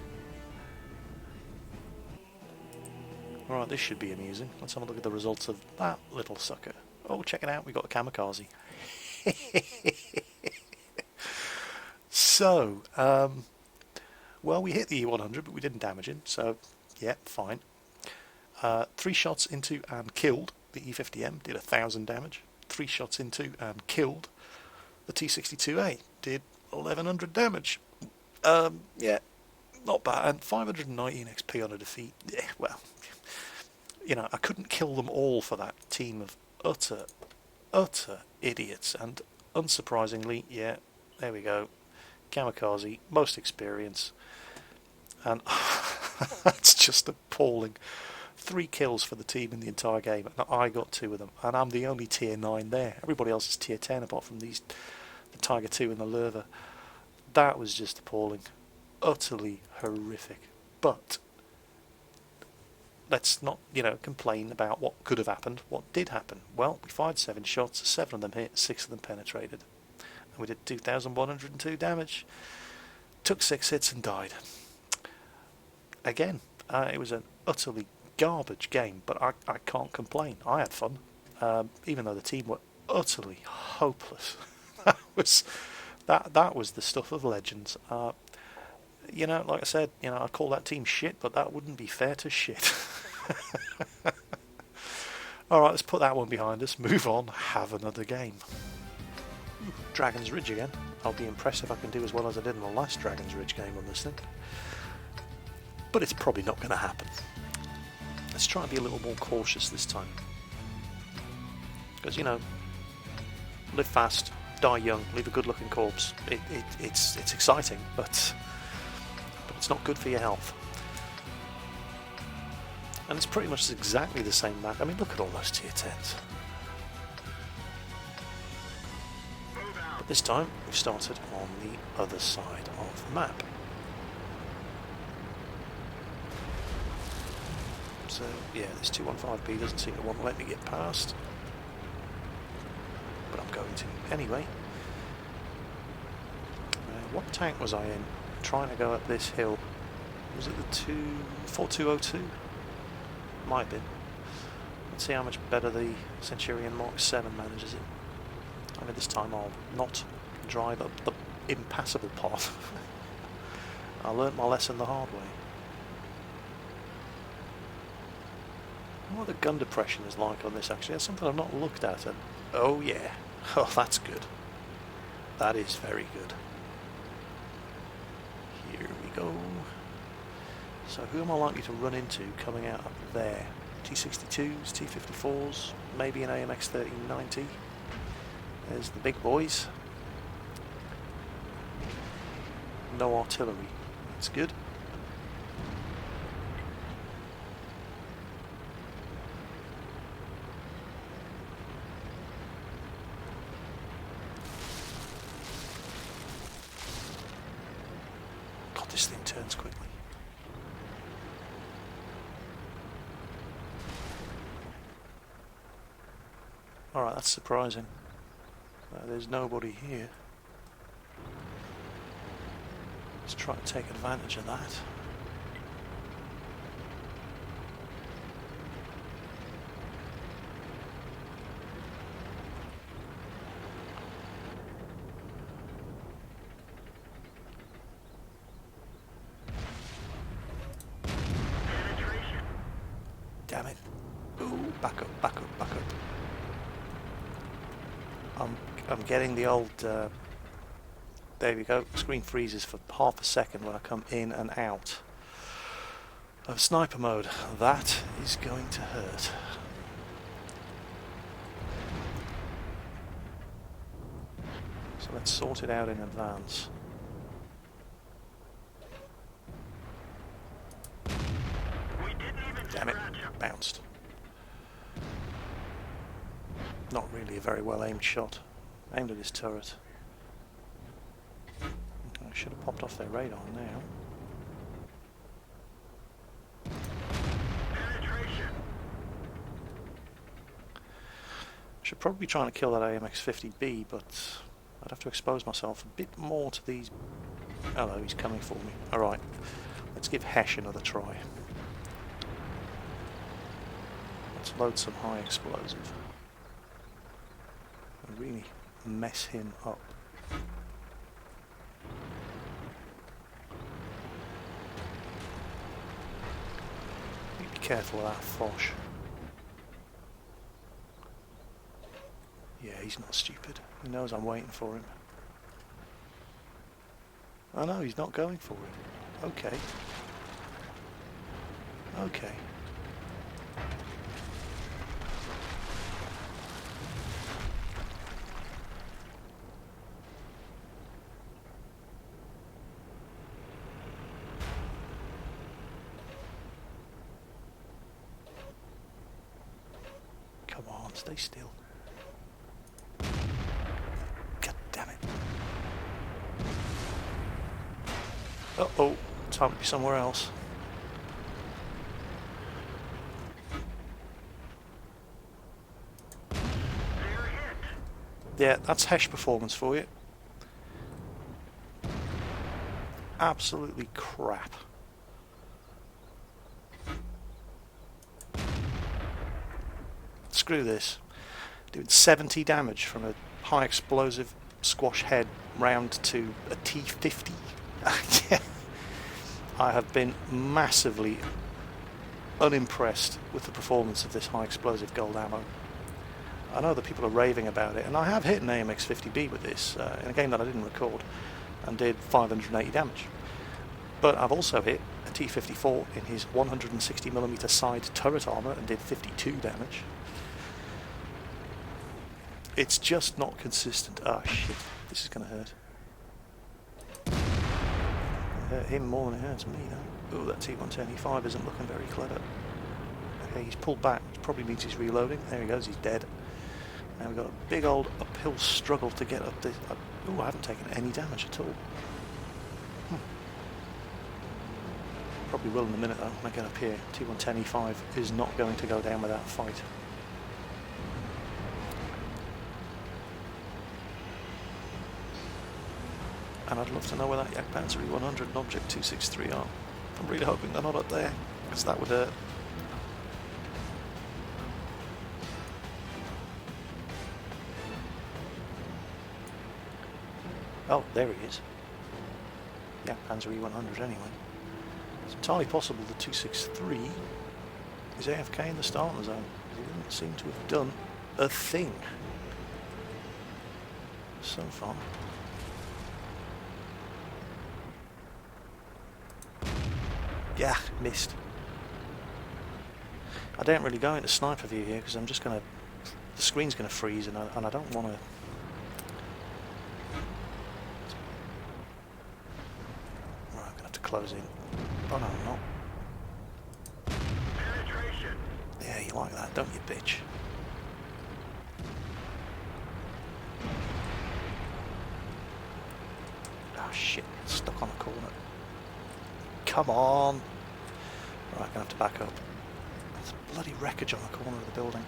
Alright, this should be amusing. Let's have a look at the results of that little sucker. Oh, check it out, we got a kamikaze. So, well, we hit the E100, but we didn't damage him, so, yeah, fine. 3 shots into and killed the E50M, did 1,000 damage. 3 shots into and killed the T62A, did 1,100 damage. Yeah, not bad. And 519 XP on a defeat. Yeah, well, you know, I couldn't kill them all for that team of utter idiots. And unsurprisingly, yeah, there we go. Kamikaze, most experience. And that's just appalling. 3 kills for the team in the entire game, and I got 2 of them, and I'm the only tier 9 there. Everybody else is tier 10 apart from the Tiger 2 and the Lurva. That was just appalling. Utterly horrific. But let's not, you know, complain about what could have happened. What did happen? Well, we fired 7 shots, 7 of them hit, 6 of them penetrated. And we did 2,102 damage. Took 6 hits and died. Again, it was an utterly garbage game, but I can't complain. I had fun, even though the team were utterly hopeless. that was the stuff of legends. You know, like I said, you know, I call that team shit, but that wouldn't be fair to shit. All right, let's put that one behind us. Move on. Have another game. Ooh, Dragon's Ridge again. I'll be impressed if I can do as well as I did in the last Dragon's Ridge game on this thing. But it's probably not going to happen. Let's try and be a little more cautious this time. Because, you know, live fast, die young, leave a good-looking corpse. It's exciting, but it's not good for your health. And it's pretty much exactly the same map. I mean, look at all those tier 10s. But this time, we've started on the other side of the map. So, yeah, this 215B doesn't seem to want to let me get past. But I'm going to anyway. What tank was I in? Trying to go up this hill. Was it the 4202? Might have been. Let's see how much better the Centurion Mark VII manages it. I mean, this time I'll not drive up the impassable path. I learnt my lesson the hard way. I wonder what the gun depression is like on this actually. That's something I've not looked at. And oh yeah. Oh, that's good. That is very good. Here we go. So who am I likely to run into coming out up there? T62s, T54s, maybe an AMX 1390. There's the big boys. No artillery. That's good. God, this thing turns quickly. Alright, that's surprising. There's nobody here. Let's try to take advantage of that. Penetration. Damn it. Ooh, back up, back up, back up. I'm getting the old, there we go, screen freezes for half a second when I come in and out of sniper mode. That is going to hurt. So let's sort it out in advance. We didn't even Damn it, scratch 'em. bounced. Not really a very well aimed shot. Aimed at his turret. I should have popped off their radar now. Penetration. Should probably be trying to kill that AMX 50B, but I'd have to expose myself a bit more to these. Hello, he's coming for me. Alright, let's give Hesh another try. Let's load some high explosive. And really mess him up. Be careful of that Foch. Yeah, he's not stupid. He knows I'm waiting for him. Oh no, he's not going for it. Okay. Okay. Come on, stay still. God damn it. Uh-oh, time to be somewhere else. They're hit. Yeah, that's Hesh performance for you. Absolutely crap. Screw this. Doing 70 damage from a high explosive squash head round to a T50. I have been massively unimpressed with the performance of this high explosive gold ammo. I know that people are raving about it, and I have hit an AMX 50B with this in a game that I didn't record and did 580 damage. But I've also hit a T54 in his 160mm side turret armour and did 52 damage. It's just not consistent. Ah, shit. This is going to hurt. Hurt him more than it hurts me, though. Ooh, that T110 E5 isn't looking very clever. Okay, he's pulled back. Which probably means he's reloading. There he goes, he's dead. Now we've got a big old uphill struggle to get up this. Ooh, I haven't taken any damage at all. Probably will in a minute, though, when I get up here. T110 E5 is not going to go down without a fight. And I'd love to know where that Jagdpanzer E100 and Object 263 are. I'm really hoping they're not up there, because that would hurt. Oh, there he is. Jagdpanzer E100 anyway. It's entirely possible the 263 He's AFK in the starting zone. He didn't seem to have done a thing so far. Yeah, missed. I don't really go into sniper view here because I'm just going to... The screen's going to freeze and I don't want to... Right, I'm going to have to close in. Oh no, I'm not. Penetration. Yeah, you like that, don't you, bitch? Ah, shit, stuck on a corner. Come on! Right, I'm going to have to back up. There's bloody wreckage on the corner of the building.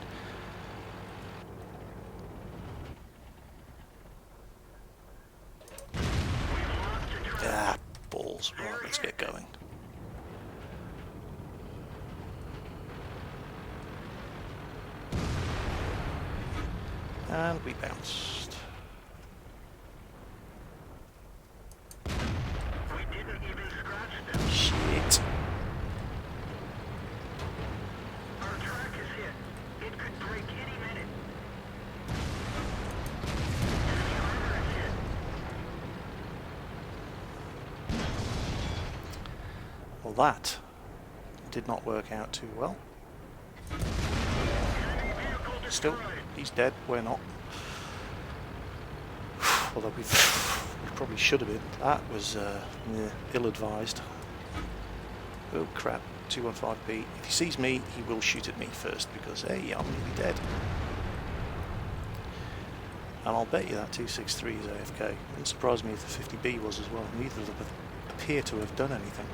Ah, balls. Right, let's get going. And we bounced. We didn't even scratch them. Shit. Our track is hit. It could break any minute. Enemy armor is hit. Well, that did not work out too well. Vehicle Still, destroyed. he's dead. We're not. Although we probably should have been. That was ill-advised. Oh crap. 215p. If he sees me, he will shoot at me first because, hey, I'm nearly dead. And I'll bet you that 263 is AFK. It wouldn't surprise me if the 50B was as well. Neither of them appear to have done anything.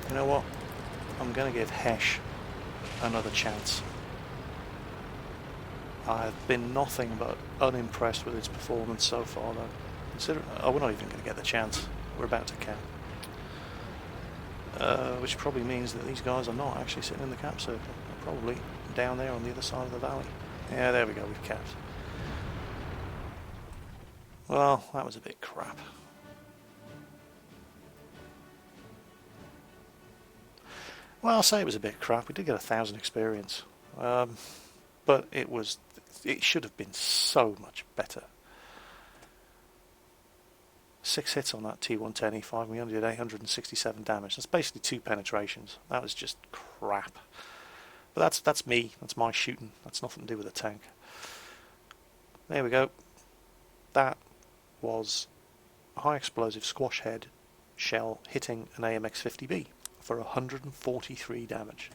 You know what? I'm going to give Hesh another chance. I've been nothing but unimpressed with its performance so far, though. Considering, oh, we're not even going to get the chance. We're about to camp. Which probably means that these guys are not actually sitting in the camp circle. They're probably down there on the other side of the valley. Yeah, there we go, we've camped. Well, that was a bit crap. Well, I'll say it was a bit crap. We did get 1,000 experience. But it should have been so much better. 6 hits on that T110 E5, we only did 867 damage. That's basically 2 penetrations. That was just crap. But that's me. That's my shooting. That's nothing to do with the tank. There we go. That was a high explosive squash head shell hitting an AMX 50B for 143 damage.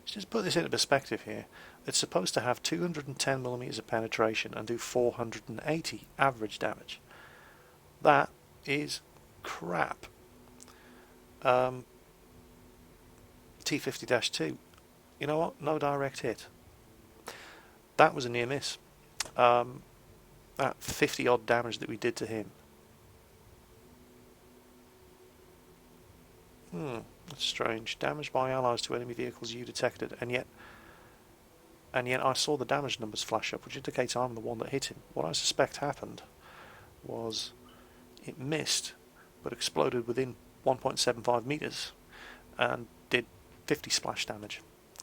Let's just put this into perspective here. It's supposed to have 210mm of penetration and do 480 average damage. That is crap. T50-2. You know what? No direct hit. That was a near miss. That 50 odd damage that we did to him. That's strange. Damage by allies to enemy vehicles you detected, and yet I saw the damage numbers flash up, which indicates I'm the one that hit him. What I suspect happened was it missed, but exploded within 1.75 meters, and did 50 splash damage,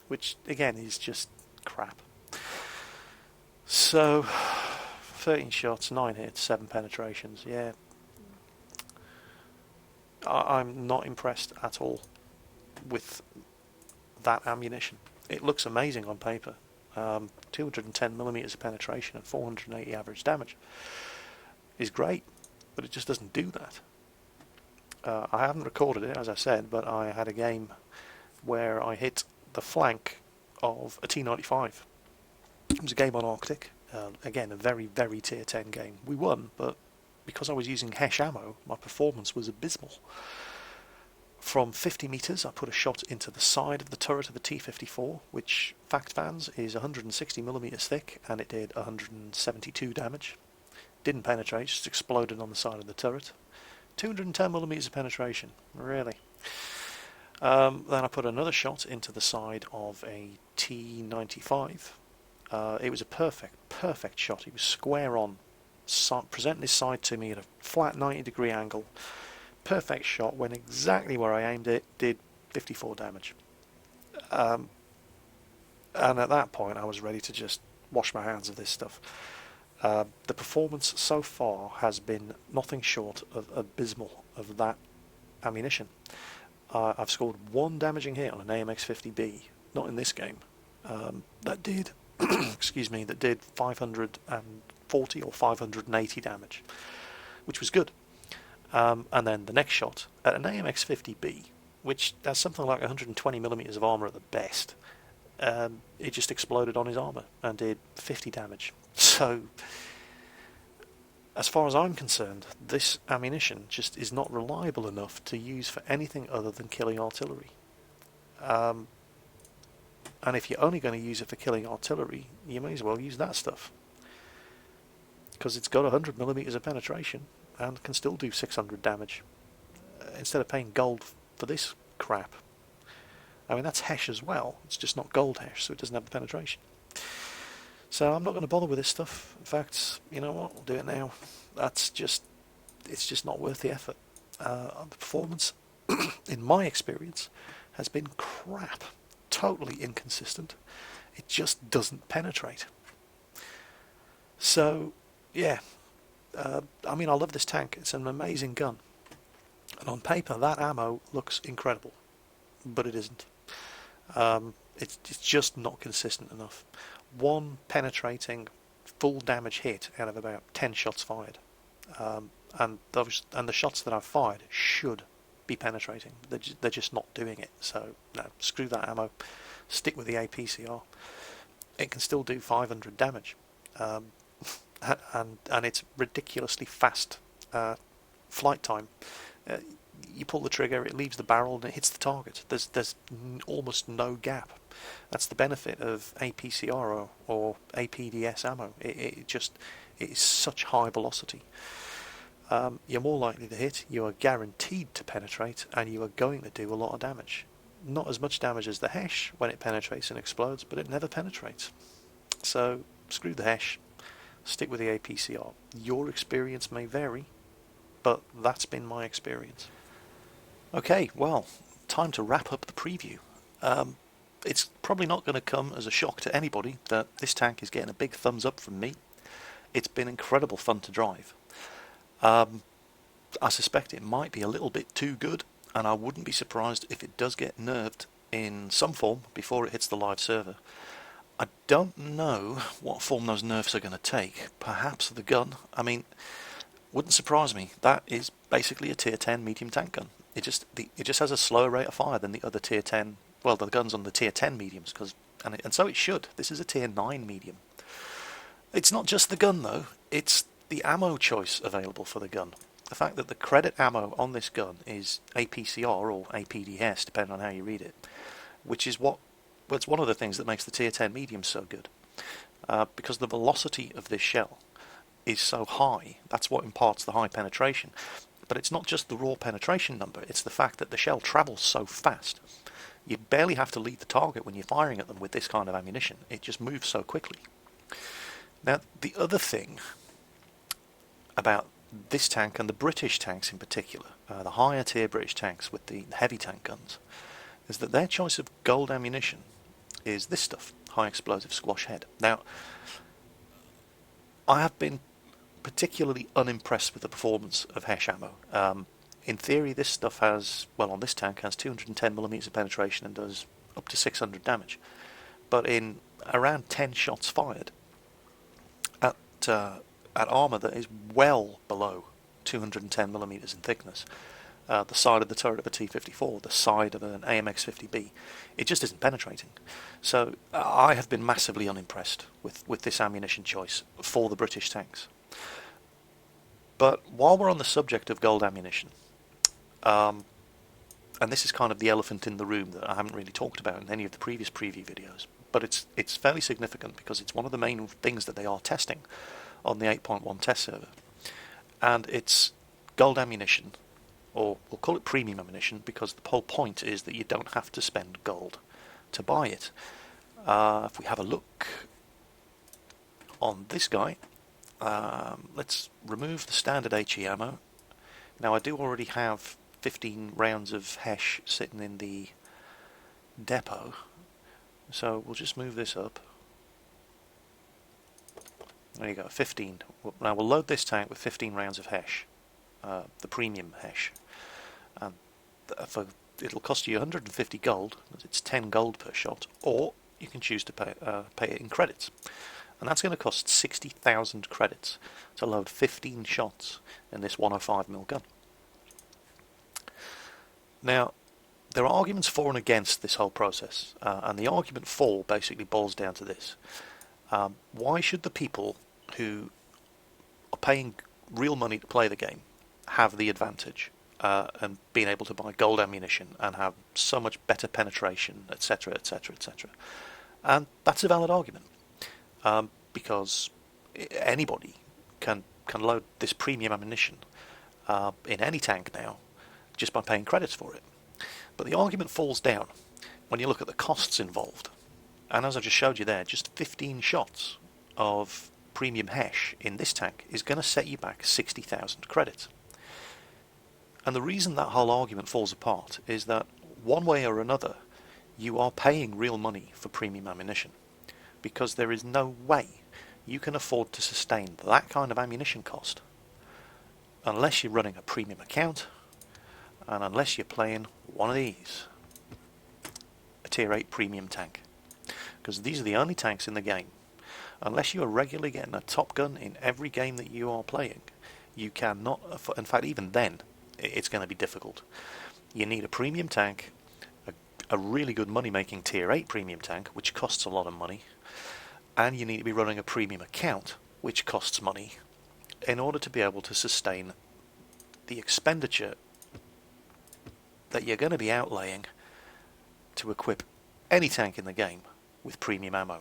which again is just crap. So, 13 shots, 9 hits, 7 penetrations. Yeah, I'm not impressed at all with that ammunition. It looks amazing on paper. 210mm of penetration and 480 average damage is great, but it just doesn't do that. I haven't recorded it, as I said, but I had a game where I hit the flank of a T95. It was a game on Arctic. Again, a very, very tier 10 game. We won, but because I was using Hesh ammo, my performance was abysmal. From 50 meters, I put a shot into the side of the turret of a T54, which, fact fans, is 160mm thick, and it did 172 damage. Didn't penetrate, just exploded on the side of the turret. 210mm of penetration, really. Then I put another shot into the side of a T95. It was a perfect shot. It was square on presenting his side to me at a flat 90-degree angle. Perfect shot, went exactly where I aimed it, did 54 damage. And at that point I was ready to just wash my hands of this stuff. The performance so far has been nothing short of abysmal of that ammunition. I've scored one damaging hit on an AMX-50B, not in this game, that did excuse me, that did 540 or 580 damage, which was good. And then the next shot at an AMX-50B, which has something like 120mm of armour at the best, it just exploded on his armour and did 50 damage. So, as far as I'm concerned, this ammunition just is not reliable enough to use for anything other than killing artillery. And if you're only going to use it for killing artillery, you may as well use that stuff, because it's got 100mm of penetration and can still do 600 damage, instead of paying gold for this crap. I mean, that's Hesh as well, it's just not gold Hesh, so it doesn't have the penetration. So I'm not going to bother with this stuff. In fact, you know what, I'll do it now. It's just not worth the effort. The performance, in my experience, has been crap. Totally inconsistent. It just doesn't penetrate. So, yeah. I mean, I love this tank. It's an amazing gun. And on paper, that ammo looks incredible. But it isn't. It's just not consistent enough. One penetrating full damage hit out of about 10 shots fired, and the shots that I've fired should be penetrating. They're just not doing it. So no, screw that ammo. Stick with the APCR. It can still do 500 damage, and it's ridiculously fast flight time. You pull the trigger, it leaves the barrel, and it hits the target. There's almost no gap. That's the benefit of APCR or APDS ammo. It is such high velocity. You're more likely to hit, you are guaranteed to penetrate, and you are going to do a lot of damage. Not as much damage as the Hesh when it penetrates and explodes, but it never penetrates. So screw the Hesh, stick with the APCR. Your experience may vary, but that's been my experience. Okay, well, time to wrap up the preview. It's probably not going to come as a shock to anybody that this tank is getting a big thumbs up from me. It's been incredible fun to drive. I suspect it might be a little bit too good, and I wouldn't be surprised if it does get nerfed in some form before it hits the live server. I don't know what form those nerfs are going to take. Perhaps the gun. I mean, wouldn't surprise me. That is basically a tier 10 medium tank gun. It just has a slower rate of fire than the other tier 10. Well, the guns on the tier 10 mediums, and so it should. This is a tier 9 medium. It's not just the gun though. It's the ammo choice available for the gun. The fact that the credit ammo on this gun is APCR or APDS, depending on how you read it, which is it's one of the things that makes the tier 10 medium so good, because the velocity of this shell is so high. That's what imparts the high penetration. But it's not just the raw penetration number, it's the fact that the shell travels so fast. You barely have to lead the target when you're firing at them with this kind of ammunition. It just moves so quickly. Now, the other thing about this tank, and the British tanks in particular, the higher tier British tanks with the heavy tank guns, is that their choice of gold ammunition is this stuff, high explosive squash head. Now, I have been particularly unimpressed with the performance of Hesh ammo. In theory, this stuff on this tank has 210mm of penetration and does up to 600 damage. But in around 10 shots fired, at armour that is well below 210mm in thickness, the side of the turret of a T-54, the side of an AMX-50B, it just isn't penetrating. So I have been massively unimpressed with this ammunition choice for the British tanks. But while we're on the subject of gold ammunition, and this is kind of the elephant in the room that I haven't really talked about in any of the previous preview videos, but it's fairly significant because it's one of the main things that they are testing on the 8.1 test server. And it's gold ammunition, or we'll call it premium ammunition, because the whole point is that you don't have to spend gold to buy it. If we have a look on this guy, Let's remove the standard HE ammo. Now I do already have 15 rounds of HESH sitting in the depot, so we'll just move this up. There you go, 15. Now we'll load this tank with 15 rounds of HESH, the premium HESH. It'll cost you 150 gold, it's 10 gold per shot, or you can choose to pay it in credits. And that's going to cost 60,000 credits to load 15 shots in this 105mm gun. Now, there are arguments for and against this whole process, and the argument for basically boils down to this. Why should the people who are paying real money to play the game have the advantage and being able to buy gold ammunition and have so much better penetration, etc., etc., etc.? And that's a valid argument, because anybody can load this premium ammunition in any tank now just by paying credits for it. But the argument falls down when you look at the costs involved. And as I just showed you there, just 15 shots of premium HESH in this tank is going to set you back 60,000 credits. And the reason that whole argument falls apart is that one way or another you are paying real money for premium ammunition, because there is no way you can afford to sustain that kind of ammunition cost unless you're running a premium account and unless you're playing one of these, a tier 8 premium tank. Because these are the only tanks in the game. Unless you are regularly getting a top gun in every game that you are playing, you cannot, in fact even then, it's going to be difficult. You need a premium tank, a really good money making tier 8 premium tank, which costs a lot of money, and you need to be running a premium account, which costs money, in order to be able to sustain the expenditure that you're going to be outlaying to equip any tank in the game with premium ammo.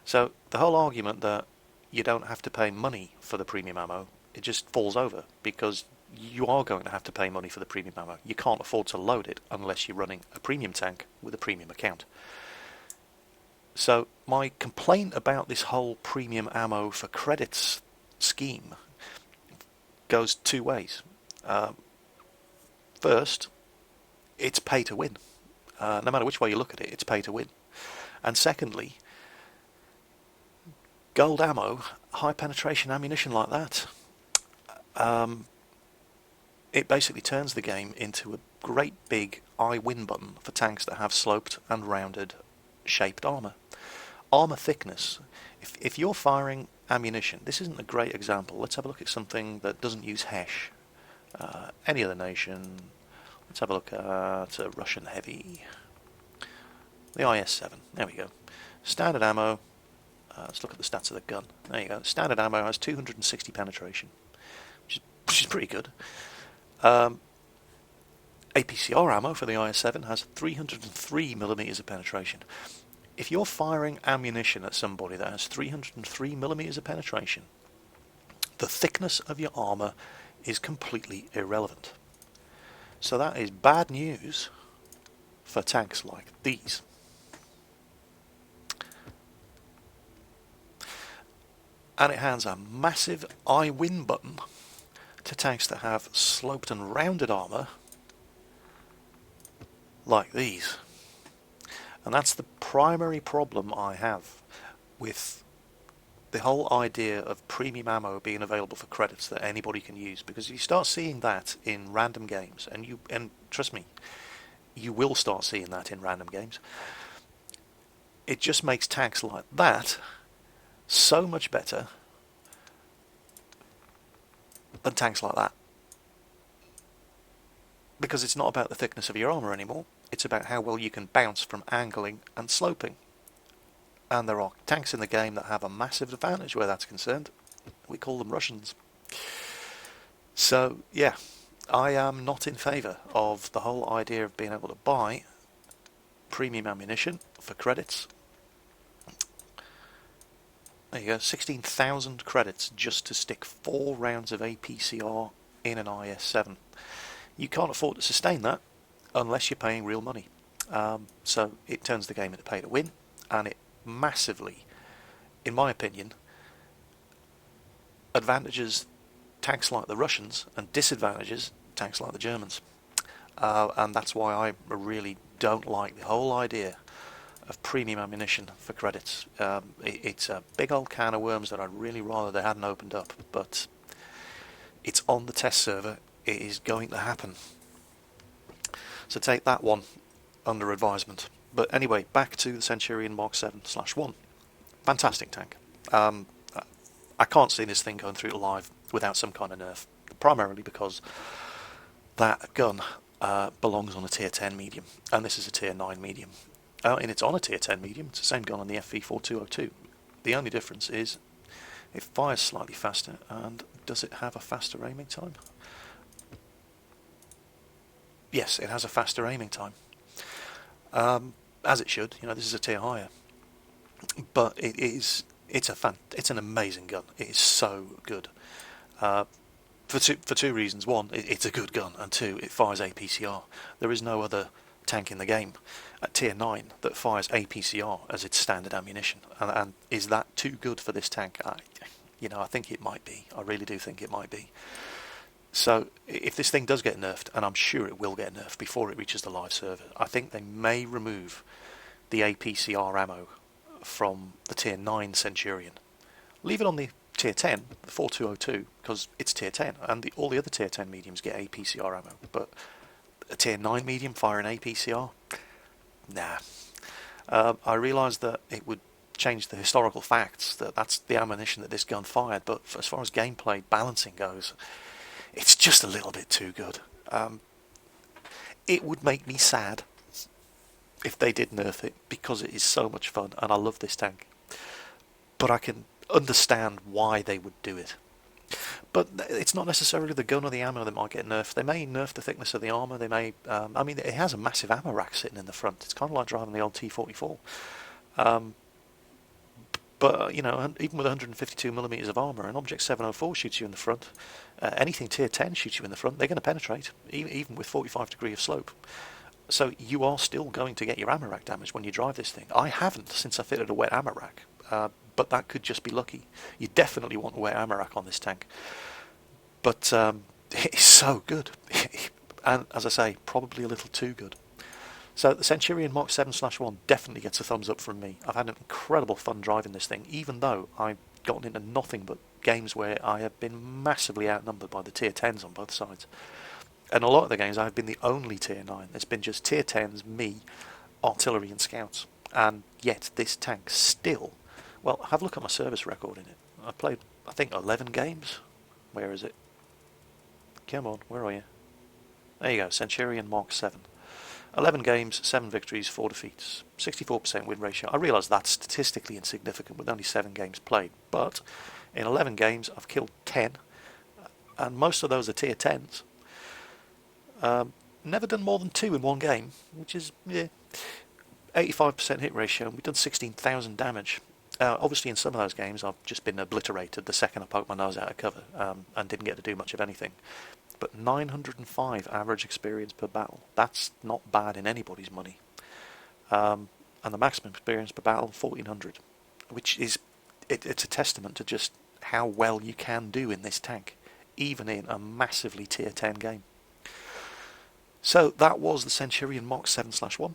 So the whole argument that you don't have to pay money for the premium ammo, it just falls over, because you are going to have to pay money for the premium ammo. You can't afford to load it unless you're running a premium tank with a premium account. So my complaint about this whole premium ammo for credits scheme goes two ways. First, it's pay to win. No matter which way you look at it, it's pay to win. And secondly, gold ammo, high penetration ammunition like that, it basically turns the game into a great big I win button for tanks that have sloped and rounded shaped armour. Armour thickness. If you're firing ammunition, this isn't a great example. Let's have a look at something that doesn't use HESH. Any other nation. Let's have a look at a Russian heavy. The IS-7. There we go. Standard ammo. Let's look at the stats of the gun. There you go. Standard ammo has 260 penetration, which is pretty good. APCR ammo for the IS-7 has 303mm of penetration. If you're firing ammunition at somebody that has 303mm of penetration, the thickness of your armour is completely irrelevant. So that is bad news for tanks like these. And it has a massive I win button to tanks that have sloped and rounded armour like these. And that's the primary problem I have with the whole idea of premium ammo being available for credits that anybody can use, because if you start seeing that in random games, and trust me, you will start seeing that in random games, it just makes tanks like that so much better than tanks like that. Because it's not about the thickness of your armour anymore, it's about how well you can bounce from angling and sloping. And there are tanks in the game that have a massive advantage where that's concerned. We call them Russians. So, yeah, I am not in favour of the whole idea of being able to buy premium ammunition for credits. There you go, 16,000 credits just to stick 4 rounds of APCR in an IS-7. You can't afford to sustain that unless you're paying real money. So it turns the game into pay to win, and it massively, in my opinion, advantages tanks like the Russians and disadvantages tanks like the Germans. And that's why I really don't like the whole idea of premium ammunition for credits. It's a big old can of worms that I'd really rather they hadn't opened up, but it's on the test server. It is going to happen. So take that one under advisement. But anyway, back to the Centurion Mark 7/1. Fantastic tank. I can't see this thing going through to live without some kind of nerf, primarily because that gun belongs on a tier 10 medium, and this is a tier 9 medium. And it's on a tier 10 medium. It's the same gun on the FV4202. The only difference is it fires slightly faster, and does it have a faster aiming time? Yes, it has a faster aiming time. As it should. You know, this is a tier higher. But it's an amazing gun. It is so good. For two reasons. One, it's a good gun, and two, it fires APCR. There is no other tank in the game at tier 9 that fires APCR as its standard ammunition. And is that too good for this tank? I think it might be. I really do think it might be. So if this thing does get nerfed, and I'm sure it will get nerfed before it reaches the live server, I think they may remove the APCR ammo from the tier 9 Centurion. Leave it on the tier 10, the 4202, because it's tier 10, and all the other tier 10 mediums get APCR ammo. But a tier 9 medium firing APCR? Nah. I realise that it would change the historical facts, that's the ammunition that this gun fired, but as far as gameplay balancing goes, it's just a little bit too good. It would make me sad if they did nerf it, because it is so much fun, and I love this tank. But I can understand why they would do it. But it's not necessarily the gun or the ammo that might get nerfed. They may nerf the thickness of the armour. They may. It has a massive ammo rack sitting in the front. It's kind of like driving the old T44. But even with 152mm of armour, an Object 704 shoots you in the front. Anything tier 10 shoots you in the front. They're going to penetrate, even with 45 degree of slope. So you are still going to get your ammo rack damage when you drive this thing. I haven't, since I fitted a wet ammo rack. But that could just be lucky. You definitely want a wet ammo rack on this tank. But it's so good. And as I say, probably a little too good. So the Centurion Mark 7/1 definitely gets a thumbs up from me. I've had an incredible fun driving this thing, even though I've gotten into nothing but games where I have been massively outnumbered by the tier 10s on both sides. And a lot of the games I've been the only tier 9. It's been just tier 10s, me, artillery and scouts. And yet this tank still... Well, have a look at my service record in it. I've played, I think, 11 games. Where is it? Come on, where are you? There you go, Centurion Mark 7. 11 games, 7 victories, 4 defeats. 64% win ratio. I realise that's statistically insignificant with only 7 games played. But in 11 games, I've killed 10. And most of those are tier 10s. Never done more than 2 in one game, which is, 85% hit ratio. And we've done 16,000 damage. Obviously in some of those games I've just been obliterated the second I poked my nose out of cover, and didn't get to do much of anything. But 905 average experience per battle, that's not bad in anybody's money. And the maximum experience per battle, 1400, which is, it's a testament to just how well you can do in this tank, even in a massively tier 10 game. So that was the Centurion Mark 7/1.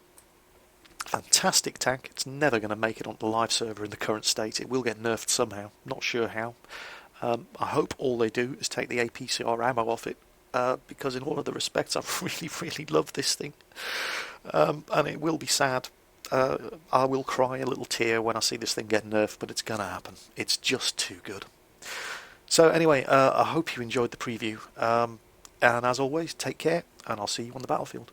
Fantastic tank. It's never going to make it onto the live server in the current state. It will get nerfed somehow, not sure how. I hope all they do is take the APCR ammo off it, because in all other respects I really, really love this thing. And it will be sad. I will cry a little tear when I see this thing get nerfed, but it's going to happen. It's just too good. So anyway, I hope you enjoyed the preview. And as always, take care, and I'll see you on the battlefield.